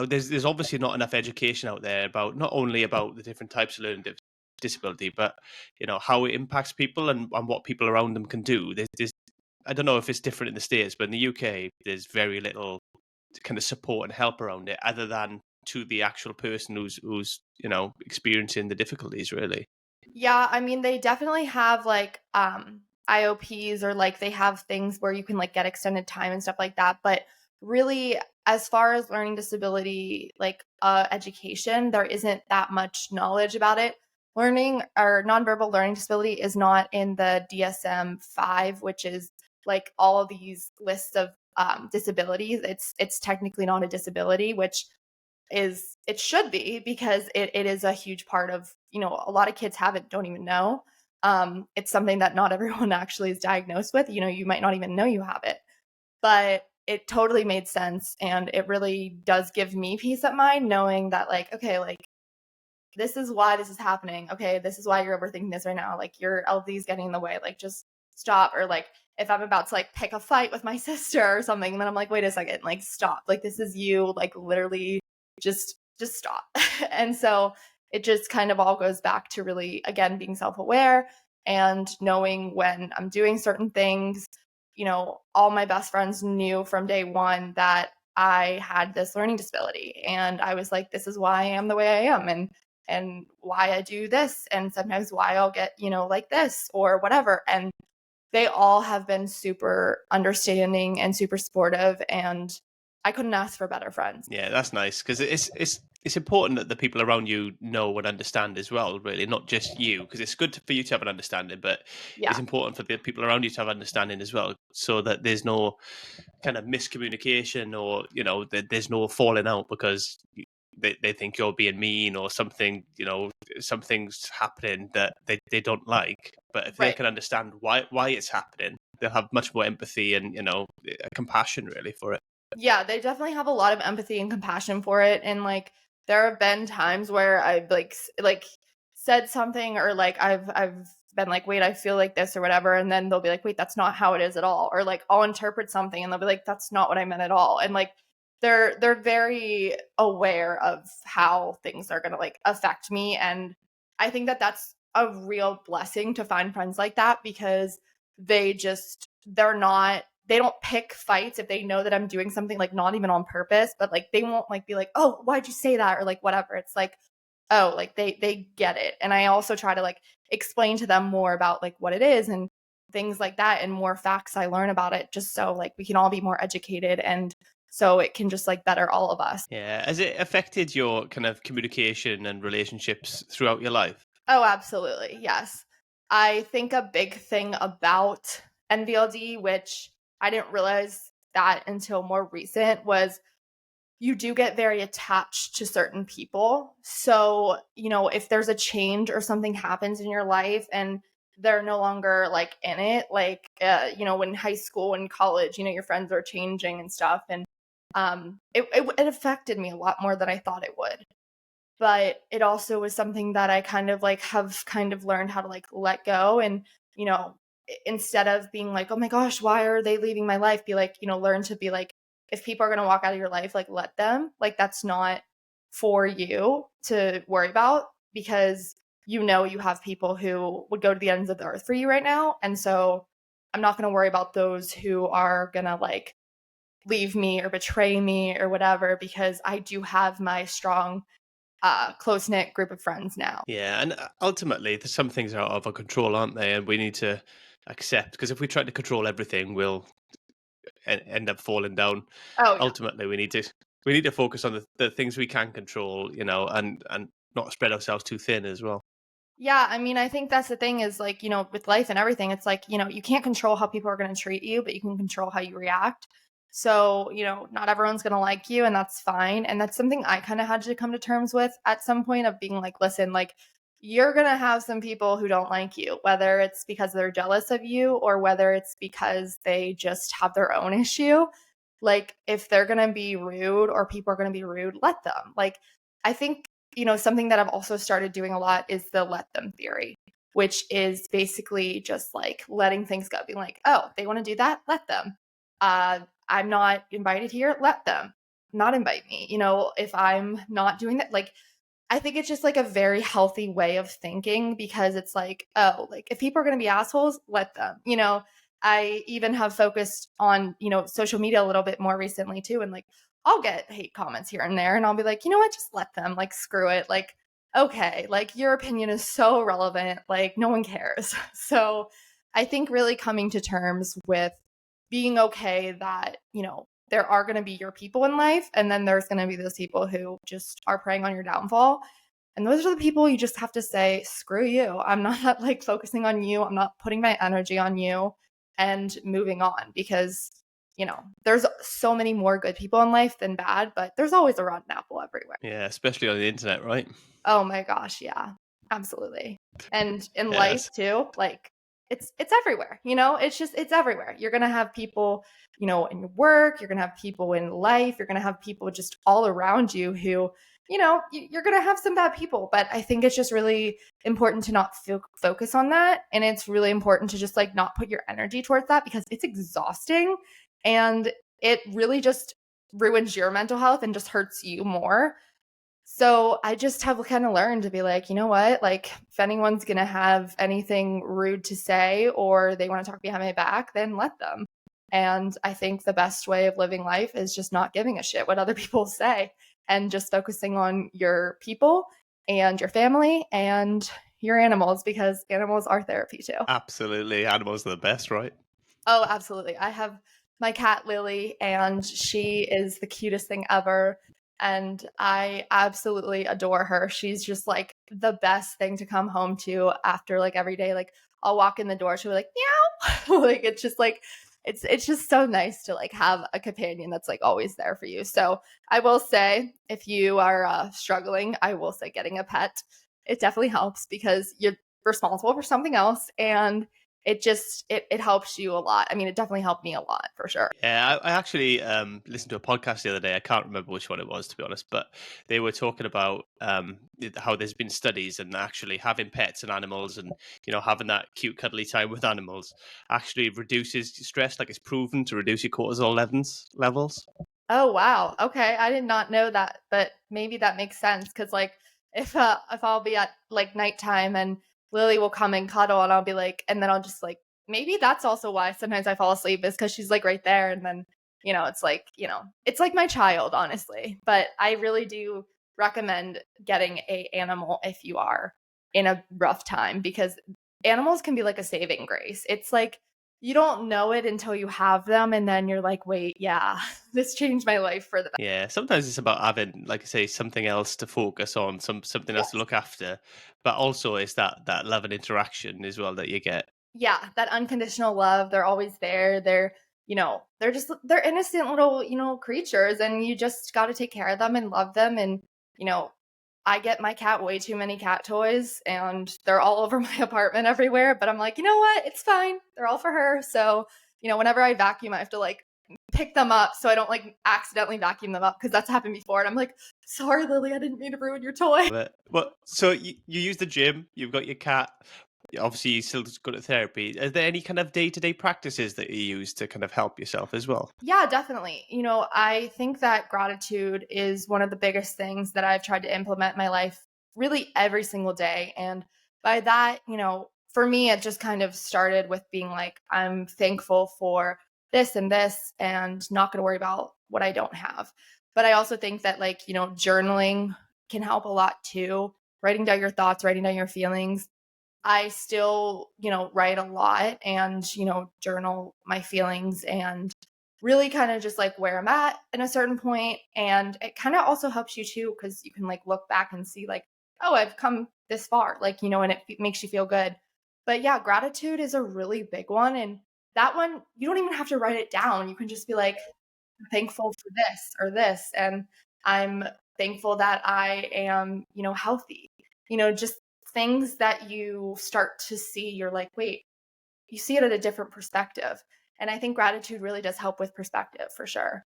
there's obviously not enough education out there about not only about the different types of learning disability, but how it impacts people and what people around them can do. There's I don't know if it's different in the States, but in the UK, there's very little kind of support and help around it, other than to the actual person who's experiencing the difficulties. Really, Yeah, I mean they definitely have like IOPs or like they have things where you can like get extended time and stuff like that, but really as far as learning disability like education, there isn't that much knowledge about it. Learning or nonverbal learning disability is not in the DSM-5, which is like all of these lists of disabilities. It's technically not a disability, which it should be because it is a huge part of, a lot of kids have it, don't even know. It's something that not everyone actually is diagnosed with. You might not even know you have it, but it totally made sense. And it really does give me peace of mind knowing that like, okay, like this is why this is happening. Okay, this is why you're overthinking this right now. Like your LD is getting in the way. Like just stop. Or like if I'm about to like pick a fight with my sister or something, then I'm like, wait a second, like stop. Like this is you, like literally just stop. And so it just kind of all goes back to really again being self-aware and knowing when I'm doing certain things. All my best friends knew from day one that I had this learning disability and I was like, this is why I am the way I am. And and why I do this, and sometimes why I'll get, like this or whatever. And they all have been super understanding and super supportive, and I couldn't ask for better friends. Yeah, that's nice because it's important that the people around you know and understand as well. Really, not just you, because it's good for you to have an understanding, but it's Yeah. important for the people around you to have understanding as well, so that there's no kind of miscommunication or there's no falling out because they think you're being mean or something. Something's happening that they don't like. But if they Right. can understand why it's happening, they'll have much more empathy and compassion really for it. Yeah, they definitely have a lot of empathy and compassion for it, and, like, there have been times where I've, like, said something, or, like, I've been like, "Wait, I feel like this," or whatever, and then they'll be like, "Wait, that's not how it is at all," or, like, I'll interpret something, and they'll be like, "That's not what I meant at all," and, like, they're very aware of how things are gonna, like, affect me, and I think that that's a real blessing to find friends like that, because they don't pick fights if they know that I'm doing something, like, not even on purpose, but, like, they won't, like, be like, "Oh, why'd you say that?" or, like, whatever. It's like, oh, like, they get it. And I also try to, like, explain to them more about, like, what it is and things like that, and more facts I learn about it, just so, like, we can all be more educated, and so it can just, like, better all of us. Yeah. Has it affected your kind of communication and relationships throughout your life? Oh, absolutely. Yes. I think a big thing about NVLD, which I didn't realize that until more recent, was you do get very attached to certain people. So, if there's a change or something happens in your life and they're no longer, like, in it, like, when high school and college, your friends are changing and stuff. And it affected me a lot more than I thought it would. But it also was something that I kind of, like, have kind of learned how to, like, let go. And, instead of being like, "Oh my gosh, why are they leaving my life?" Be like, learn to be like, if people are going to walk out of your life, like, let them. Like, that's not for you to worry about, because you have people who would go to the ends of the earth for you right now. And so I'm not going to worry about those who are going to, like, leave me or betray me or whatever, because I do have my strong close knit group of friends now. Yeah, and ultimately, there's some things are out of our control, aren't they? And we need to accept because if we try to control everything, we'll end up falling down. Oh yeah. Ultimately, we need to focus on the things we can control, and not spread ourselves too thin as well. Yeah, I mean, I think that's the thing is, like, with life and everything, it's like, you can't control how people are going to treat you, but you can control how you react. So, not everyone's going to like you, and that's fine. And that's something I kind of had to come to terms with at some point, of being like, listen, like, you're going to have some people who don't like you, whether it's because they're jealous of you or whether it's because they just have their own issue. Like, if they're going to be rude or people are going to be rude, let them. Like, I think, something that I've also started doing a lot is the let them theory, which is basically just, like, letting things go, being like, oh, they want to do that, let them. I'm not invited here, let them not invite me. If I'm not doing that, like, I think it's just, like, a very healthy way of thinking, because it's like, oh, like, if people are going to be assholes, let them. I even have focused on, social media a little bit more recently too. And, like, I'll get hate comments here and there, and I'll be like, you know what, just let them, like, screw it. Like, okay, like, your opinion is so relevant. Like, no one cares. So I think really coming to terms with being okay that, there are going to be your people in life, and then there's going to be those people who just are preying on your downfall. And those are the people you just have to say, screw you. I'm not, like, focusing on you. I'm not putting my energy on you, and moving on, because, there's so many more good people in life than bad, but there's always a rotten apple everywhere. Yeah, especially on the internet, right? Oh my gosh, yeah. Absolutely. And in life Yes. too, like, it's everywhere, it's everywhere. You're going to have people, in your work, you're going to have people in life, you're going to have people just all around you who, you're going to have some bad people, but I think it's just really important to not focus on that, and it's really important to just, like, not put your energy towards that, because it's exhausting, and it really just ruins your mental health and just hurts you more. So I just have kind of learned to be like, you know what? Like, if anyone's going to have anything rude to say, or they want to talk behind my back, then let them. And I think the best way of living life is just not giving a shit what other people say, and just focusing on your people and your family and your animals, because animals are therapy too. Absolutely. Animals are the best, right? Oh, absolutely. I have my cat Lily, and she is the cutest thing ever. And I absolutely adore her. She's just like the best thing to come home to after like every day. Like I'll walk in the door, she'll be like, meow. Like it's just like it's just so nice to like have a companion that's like always there for you. So I will say, if you are struggling, I will say getting a pet, it definitely helps because you're responsible for something else, and it helps you a lot. I mean, it definitely helped me a lot for sure. Yeah, I actually listened to a podcast the other day. I can't remember which one it was, to be honest, but they were talking about how there's been studies and actually having pets and animals, and having that cute cuddly time with animals actually reduces stress. Like, it's proven to reduce your cortisol levels. Oh wow. Okay, I did not know that, but maybe that makes sense because like if I'll be at like nighttime and Lily will come and cuddle and I'll be like, and then I'll just like, maybe that's also why sometimes I fall asleep, is because she's like right there, and then it's like it's like my child, honestly. But I really do recommend getting a animal if you are in a rough time, because animals can be like a saving grace. It's like you don't know it until you have them, and then you're like, wait, yeah, this changed my life for the Yeah, sometimes it's about having, like I say, something else to focus on, something else to best. look after, but also it's that love and interaction as well that you get. Yeah, that unconditional love. They're always there. They're innocent little, creatures, and you just got to take care of them and love them. And, you know, I get my cat way too many cat toys, and they're all over my apartment everywhere, but I'm like, you know what? It's fine. They're all for her. So, whenever I vacuum, I have to like pick them up so I don't like accidentally vacuum them up, because that's happened before. And I'm like, sorry, Lily, I didn't mean to ruin your toy. But well, so you use the gym, you've got your cat. Obviously, you still go to therapy. Are there any kind of day-to-day practices that you use to kind of help yourself as well? Yeah, definitely. I think that gratitude is one of the biggest things that I've tried to implement in my life really every single day. And by that, for me, it just kind of started with being like, I'm thankful for this and not going to worry about what I don't have. But I also think that, like, journaling can help a lot too. Writing down your thoughts, writing down your feelings. I still, write a lot and, journal my feelings and really kind of just like where I'm at a certain point. And it kind of also helps you too, because you can like look back and see like, oh, I've come this far, like, and it makes you feel good. But yeah, gratitude is a really big one. And that one, you don't even have to write it down. You can just be like, I'm thankful for this or this. And I'm thankful that I am, healthy. Just things that you start to see, you're like, wait, you see it at a different perspective. And I think gratitude really does help with perspective for sure.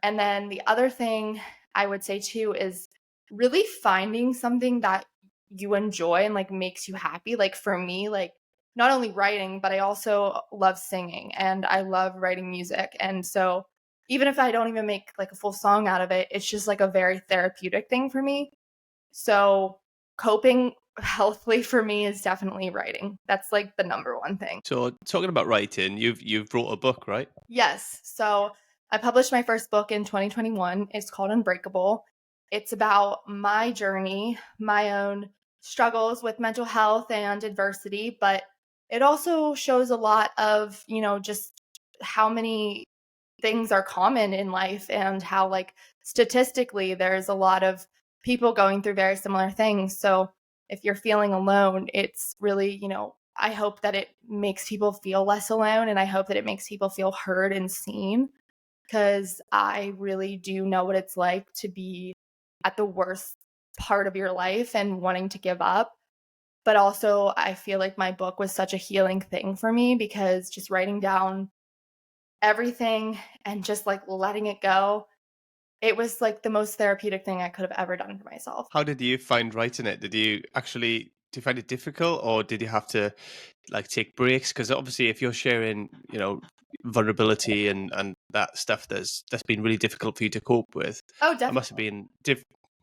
And then the other thing I would say too is really finding something that you enjoy and like makes you happy. Like for me, like not only writing, but I also love singing and I love writing music. And so even if I don't even make like a full song out of it, it's just like a very therapeutic thing for me. So coping healthily for me is definitely writing. That's like the number one thing. So, talking about writing, you've wrote a book, right? Yes. So I published my first book in 2021. It's called Unbreakable. It's about my journey, my own struggles with mental health and adversity, but it also shows a lot of, just how many things are common in life and how like statistically there's a lot of people going through very similar things. So if you're feeling alone, it's really, I hope that it makes people feel less alone, and I hope that it makes people feel heard and seen, because I really do know what it's like to be at the worst part of your life and wanting to give up. But also, I feel like my book was such a healing thing for me, because just writing down everything and just like letting it go, it was like the most therapeutic thing I could have ever done for myself. How did you find writing it? Do you find it difficult, or did you have to like take breaks? Because obviously, if you're sharing, vulnerability and that stuff that's been really difficult for you to cope with, Oh, it definitely.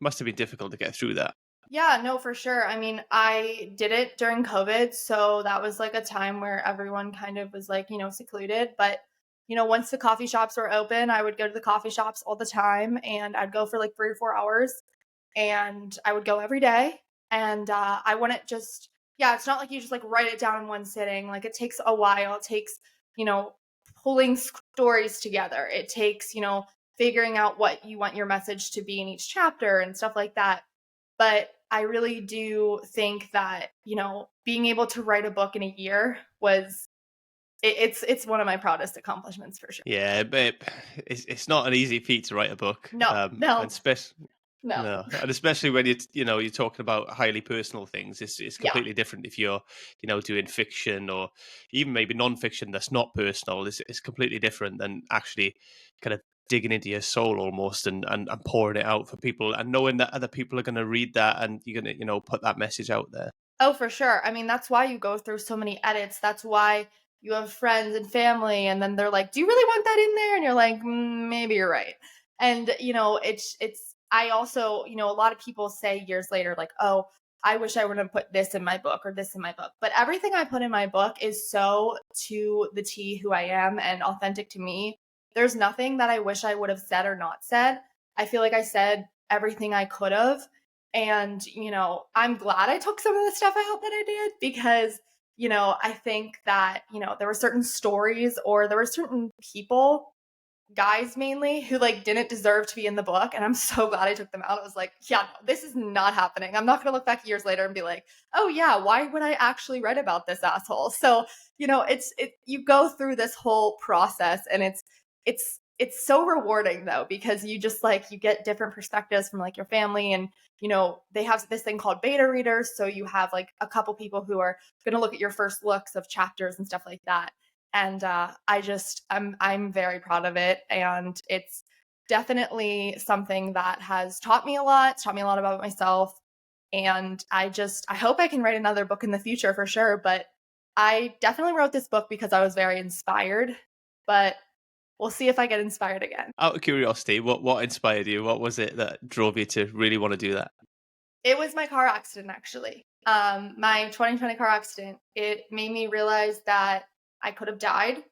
must have been difficult to get through that. Yeah, no, for sure. I mean, I did it during COVID. So that was like a time where everyone kind of was like, secluded. But, once the coffee shops were open, I would go to the coffee shops all the time, and I'd go for like 3 or 4 hours, and I would go every day. And I wouldn't just, yeah, it's not like you just like write it down in one sitting. Like it takes a while. It takes, you know, pulling stories together. It takes, figuring out what you want your message to be in each chapter and stuff like that. But I really do think that, being able to write a book in a year was it's one of my proudest accomplishments for sure. Yeah, but it's not an easy feat to write a book, No, and no, especially no. no, and especially when you're talking about highly personal things. It's Yeah. completely different if you're doing fiction or even maybe non-fiction that's not personal. It's completely different than actually kind of digging into your soul almost and pouring it out for people and knowing that other people are going to read that and you're going to put that message out there. Oh, for sure. I mean, that's why you go through so many edits. That's why you have friends and family, and then they're like, "Do you really want that in there?" And you're like, "Maybe you're right." And it's. I also, a lot of people say years later, like, "Oh, I wish I would have put this in my book or this in my book." But everything I put in my book is so to the T who I am and authentic to me. There's nothing that I wish I would have said or not said. I feel like I said everything I could have. And, I'm glad I took some of the stuff out that I did because, I think that, there were certain stories or there were certain people, guys mainly, who like didn't deserve to be in the book. And I'm so glad I took them out. I was like, yeah, no, this is not happening. I'm not going to look back years later and be like, oh yeah, why would I actually write about this asshole? So, you go through this whole process and it's so rewarding though, because you just like, you get different perspectives from like your family and, they have this thing called beta readers. So you have like a couple people who are going to look at your first looks of chapters and stuff like that. And I'm very proud of it, and it's definitely something that has taught me a lot. It's taught me a lot about myself, and I hope I can write another book in the future for sure. But I definitely wrote this book because I was very inspired. But we'll see if I get inspired again. Out of curiosity, what inspired you? What was it that drove you to really want to do that? It was my car accident, actually. My 2020 car accident. It made me realize that I could have died.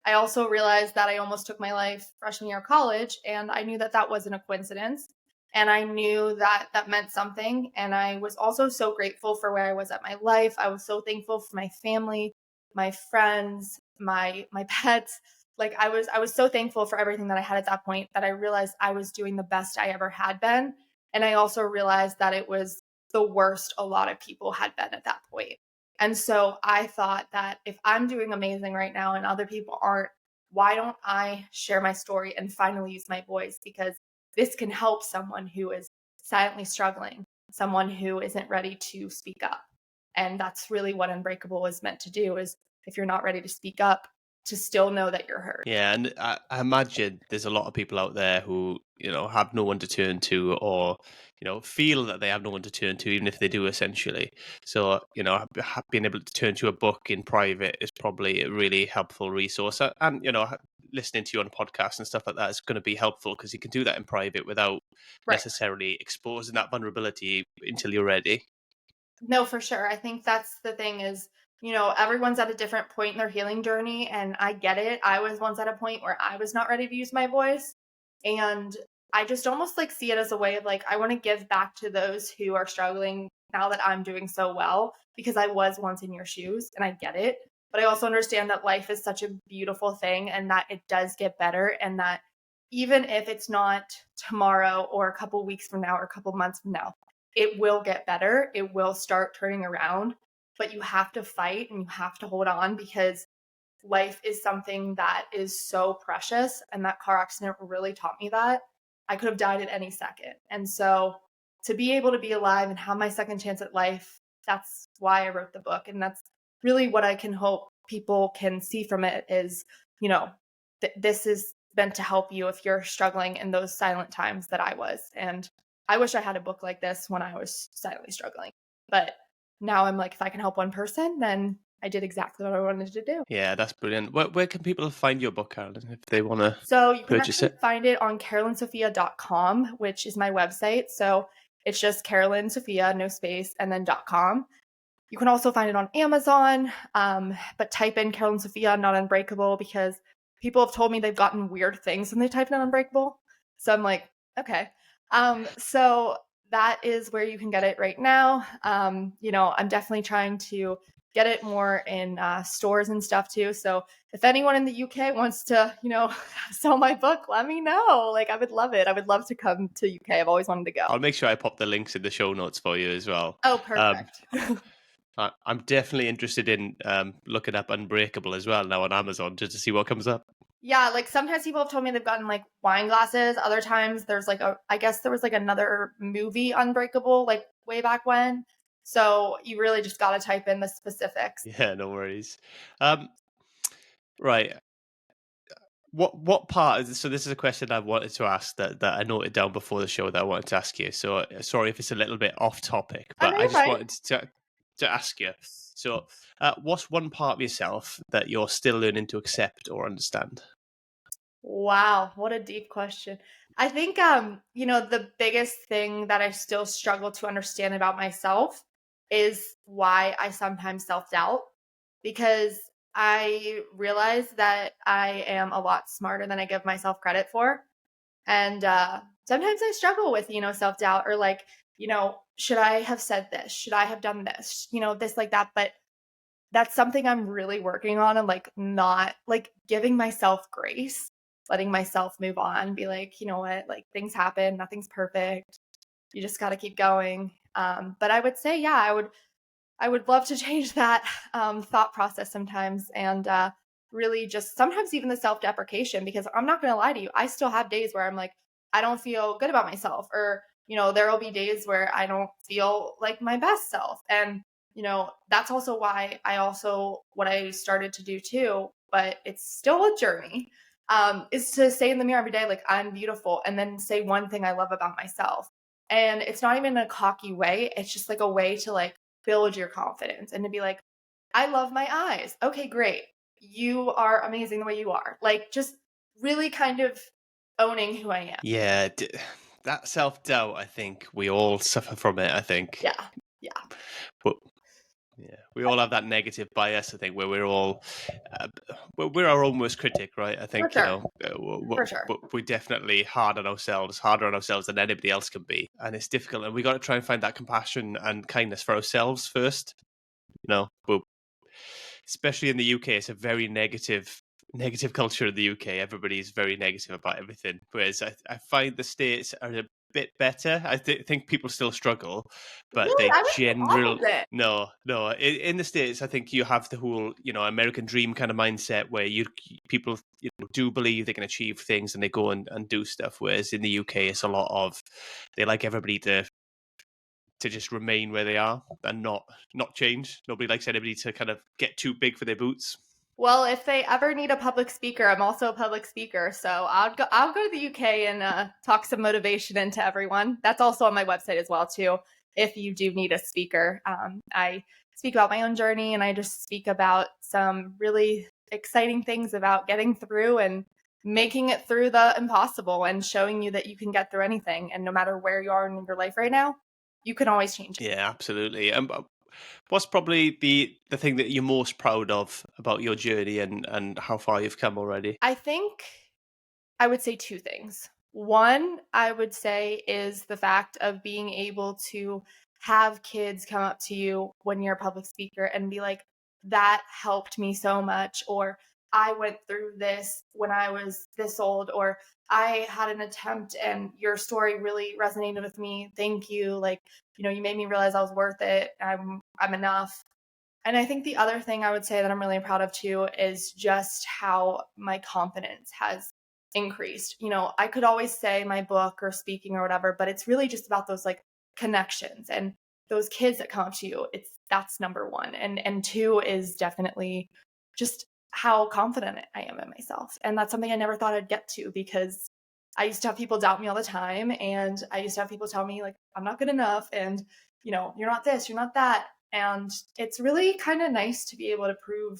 I also realized that I almost took my life freshman year of college, and I knew that that wasn't a coincidence. And I knew that that meant something. And I was also so grateful for where I was at my life. I was so thankful for my family, my friends, my pets. Like I was so thankful for everything that I had at that point that I realized I was doing the best I ever had been. And I also realized that it was the worst a lot of people had been at that point. And so I thought that if I'm doing amazing right now and other people aren't, why don't I share my story and finally use my voice? Because this can help someone who is silently struggling, someone who isn't ready to speak up. And that's really what Unbreakable is meant to do, is if you're not ready to speak up, to still know that you're heard. Yeah, and I imagine there's a lot of people out there who have no one to turn to, or feel that they have no one to turn to, even if they do essentially. So being able to turn to a book in private is probably a really helpful resource, and listening to you on a podcast and stuff like that is going to be helpful because you can do that in private without Right. necessarily exposing that vulnerability until you're ready. No, for sure. I think that's the thing is, everyone's at a different point in their healing journey, and I get it. I was once at a point where I was not ready to use my voice, and I just almost like see it as a way of like I want to give back to those who are struggling now that I'm doing so well, because I was once in your shoes and I get it. But I also understand that life is such a beautiful thing and that it does get better, and that even if it's not tomorrow or a couple weeks from now or a couple months from now, it will get better. It will start turning around, but you have to fight and you have to hold on, because life is something that is so precious. And that car accident really taught me that. I could have died at any second. And so to be able to be alive and have my second chance at life, that's why I wrote the book. And that's really what I can hope people can see from it is, this is meant to help you if you're struggling in those silent times that I was. And I wish I had a book like this when I was silently struggling. But now I'm like, if I can help one person, then I did exactly what I wanted to do. Yeah, that's brilliant. Where can people find your book, Carolyn, if they want to So you can purchase actually it? find it on carolynsophia.com, which is my website. So it's just Carolyn Sophia, no space, and then .com. You can also find it on Amazon, but type in Carolyn Sophia, not Unbreakable, because people have told me they've gotten weird things when they type in Unbreakable. So I'm like, okay. So that is where you can get it right now. I'm definitely trying to get it more in stores and stuff too. So if anyone in the UK wants to, sell my book, let me know. Like, I would love it. I would love to come to UK. I've always wanted to go. I'll make sure I pop the links in the show notes for you as well. Oh, Um, perfect. I'm definitely interested in looking up Unbreakable as well now on Amazon just to see what comes up. Yeah, like sometimes people have told me they've gotten like wine glasses. Other times there's like I guess there was like another movie Unbreakable like way back when. So you really just got to type in the specifics. Yeah, no worries. Right. What part is so this is a question I wanted to ask that I noted down before the show that I wanted to ask you. So sorry if it's a little bit off topic, I but know I you're just fine. wanted to ask you. So what's one part of yourself that you're still learning to accept or understand? Wow, what a deep question. I think the biggest thing that I still struggle to understand about myself is why I sometimes self-doubt, because I realize that I am a lot smarter than I give myself credit for. And sometimes I struggle with, self-doubt or like, should I have said this? Should I have done this? This like that, but that's something I'm really working on and like not like giving myself grace, letting myself move on, be like, you know what, like things happen, nothing's perfect. You just got to keep going. But I would say, yeah, I would love to change that thought process sometimes and really just sometimes even the self deprecation, because I'm not going to lie to you. I still have days where I'm like, I don't feel good about myself, or, there will be days where I don't feel like my best self. And, that's also why what I started to do too, but it's still a journey, is to say in the mirror every day, like, I'm beautiful. And then say one thing I love about myself. And it's not even a cocky way. It's just like a way to like, build your confidence and to be like, I love my eyes. Okay, great. You are amazing the way you are. Like, just really kind of owning who I am. Yeah, that self-doubt, I think we all suffer from it, I think. Yeah. Yeah. But yeah, we all have that negative bias, I think, where we're all uh, we're our own worst critic, right? I For think, sure. For sure. but we're definitely harder on ourselves than anybody else can be, and it's difficult. And we got to try and find that compassion and kindness for ourselves first, But especially in the UK, it's a very negative culture in the UK. Everybody's very negative about everything, whereas I find the States are a bit better. I think people still struggle, but Really? they I would say general opposite. no. In the States, I think you have the whole American dream kind of mindset where people do believe they can achieve things and they go and do stuff. Whereas in the UK, it's a lot of they like everybody to just remain where they are and not change. Nobody likes anybody to kind of get too big for their boots. Well, if they ever need a public speaker, I'm also a public speaker, so I'll go to the UK and talk some motivation into everyone. That's also on my website as well too. If you do need a speaker, I speak about my own journey, and I just speak about some really exciting things about getting through and making it through the impossible, and showing you that you can get through anything, and no matter where you are in your life right now, you can always change it. Yeah, absolutely. What's probably the thing that you're most proud of about your journey and how far you've come already? I think I would say two things. One, I would say, is the fact of being able to have kids come up to you when you're a public speaker and be like, that helped me so much, or I went through this when I was this old, or I had an attempt and your story really resonated with me. Thank you. Like, you made me realize I was worth it. I'm enough. And I think the other thing I would say that I'm really proud of too is just how my confidence has increased. I could always say my book or speaking or whatever, but it's really just about those like connections and those kids that come up to you. That's number one. And two is definitely just how confident I am in myself. And that's something I never thought I'd get to, because I used to have people doubt me all the time, and I used to have people tell me like I'm not good enough, and you're not this, you're not that. And it's really kind of nice to be able to prove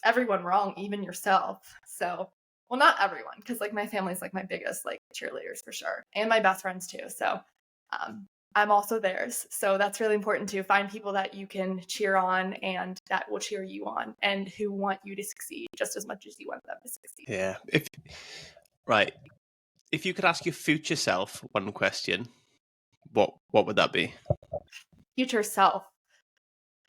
everyone wrong, even yourself. So, well, not everyone, because like my family's like my biggest like cheerleaders for sure, and my best friends too. So, I'm also theirs. So that's really important to find people that you can cheer on and that will cheer you on and who want you to succeed just as much as you want them to succeed. Yeah. If you could ask your future self one question, what would that be? Future self.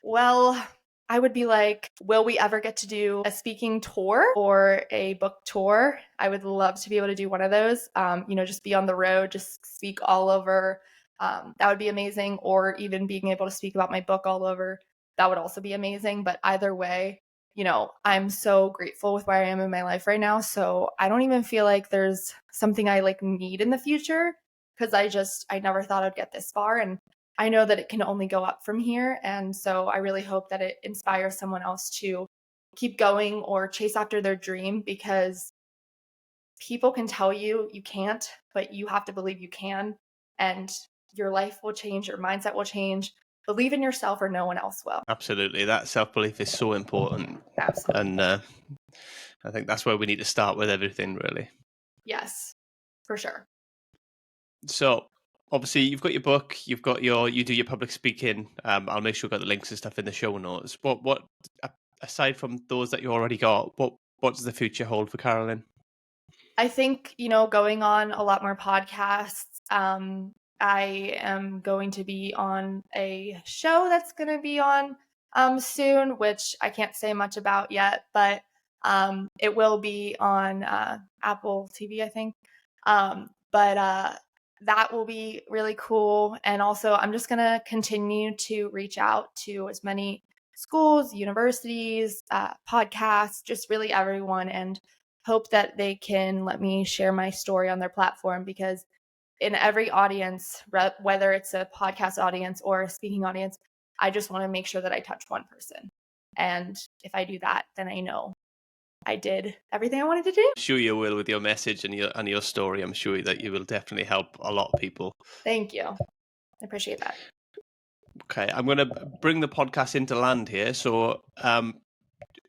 Well, I would be like, will we ever get to do a speaking tour or a book tour? I would love to be able to do one of those. Just be on the road, just speak all over. That would be amazing. Or even being able to speak about my book all over. That would also be amazing. But either way, I'm so grateful with where I am in my life right now. So I don't even feel like there's something I like need in the future because I never thought I'd get this far. And I know that it can only go up from here. And so I really hope that it inspires someone else to keep going or chase after their dream because people can tell you you can't, but you have to believe you can. And your life will change, your mindset will change. Believe in yourself or no one else will. Absolutely. That self-belief is so important. Absolutely. And I think that's where we need to start with everything, really. Yes, for sure. So obviously you've got your book, you do your public speaking. I'll make sure I've got the links and stuff in the show notes. What aside from those that you already got, what does the future hold for Carolyn? I think, going on a lot more podcasts. I am going to be on a show that's going to be on soon, which I can't say much about yet, but it will be on Apple TV, I think. But that will be really cool. And also, I'm just going to continue to reach out to as many schools, universities, podcasts, just really everyone, and hope that they can let me share my story on their platform because in every audience, whether it's a podcast audience or a speaking audience, I just want to make sure that I touch one person. And if I do that, then I know I did everything I wanted to do. I'm sure you will with your message and your story. I'm sure that you will definitely help a lot of people. Thank you. I appreciate that. Okay, I'm going to bring the podcast into land here. So,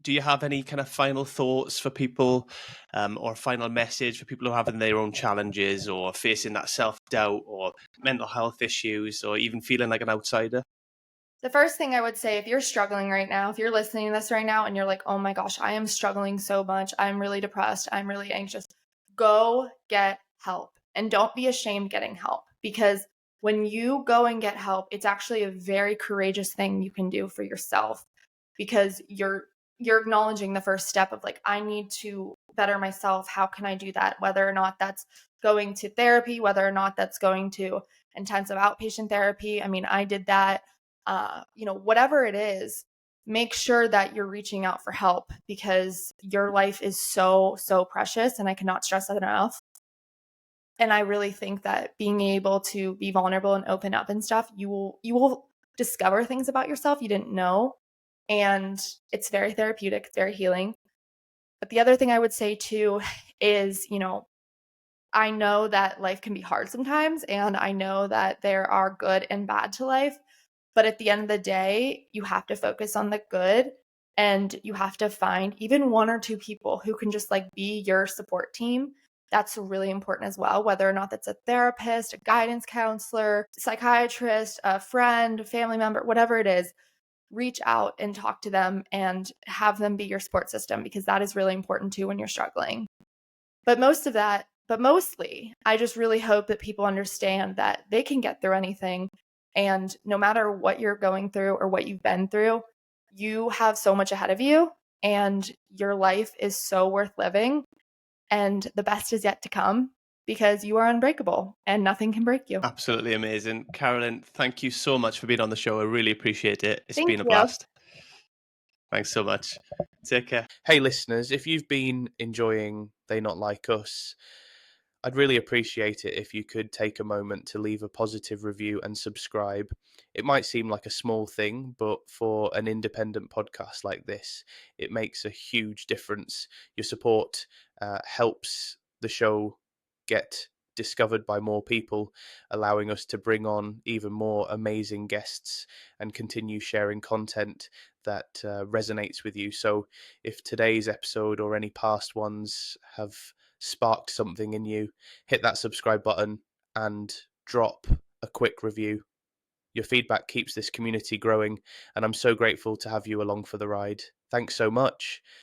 do you have any kind of final thoughts for people, or a final message for people who are having their own challenges or facing that self-doubt or mental health issues or even feeling like an outsider? The first thing I would say, if you're struggling right now, if you're listening to this right now and you're like, oh my gosh, I am struggling so much, I'm really depressed, I'm really anxious, go get help. And don't be ashamed getting help because when you go and get help, it's actually a very courageous thing you can do for yourself because you're acknowledging the first step of like, I need to better myself. How can I do that? Whether or not that's going to therapy, whether or not that's going to intensive outpatient therapy. I mean, I did that. Whatever it is, make sure that you're reaching out for help because your life is so, so precious. And I cannot stress that enough. And I really think that being able to be vulnerable and open up and stuff, you will discover things about yourself you didn't know. And it's very therapeutic, it's very healing. But the other thing I would say too is, I know that life can be hard sometimes, and I know that there are good and bad to life. But at the end of the day, you have to focus on the good and you have to find even one or two people who can just like be your support team. That's really important as well, whether or not that's a therapist, a guidance counselor, psychiatrist, a friend, a family member, whatever it is. Reach out and talk to them and have them be your support system because that is really important too when you're struggling. But mostly, I just really hope that people understand that they can get through anything. And no matter what you're going through or what you've been through, you have so much ahead of you and your life is so worth living. And the best is yet to come because you are unbreakable and nothing can break you. Absolutely amazing. Carolyn, thank you so much for being on the show. I really appreciate it. It's Thank been a you. blast. Thanks so much. Take care. Hey, listeners, if you've been enjoying They Not Like Us, I'd really appreciate it if you could take a moment to leave a positive review and subscribe. It might seem like a small thing, but for an independent podcast like this, it makes a huge difference. Your support helps the show get discovered by more people, allowing us to bring on even more amazing guests and continue sharing content that resonates with you. So if today's episode or any past ones have sparked something in you, hit that subscribe button and drop a quick review. Your feedback keeps this community growing, and I'm so grateful to have you along for the ride. Thanks so much.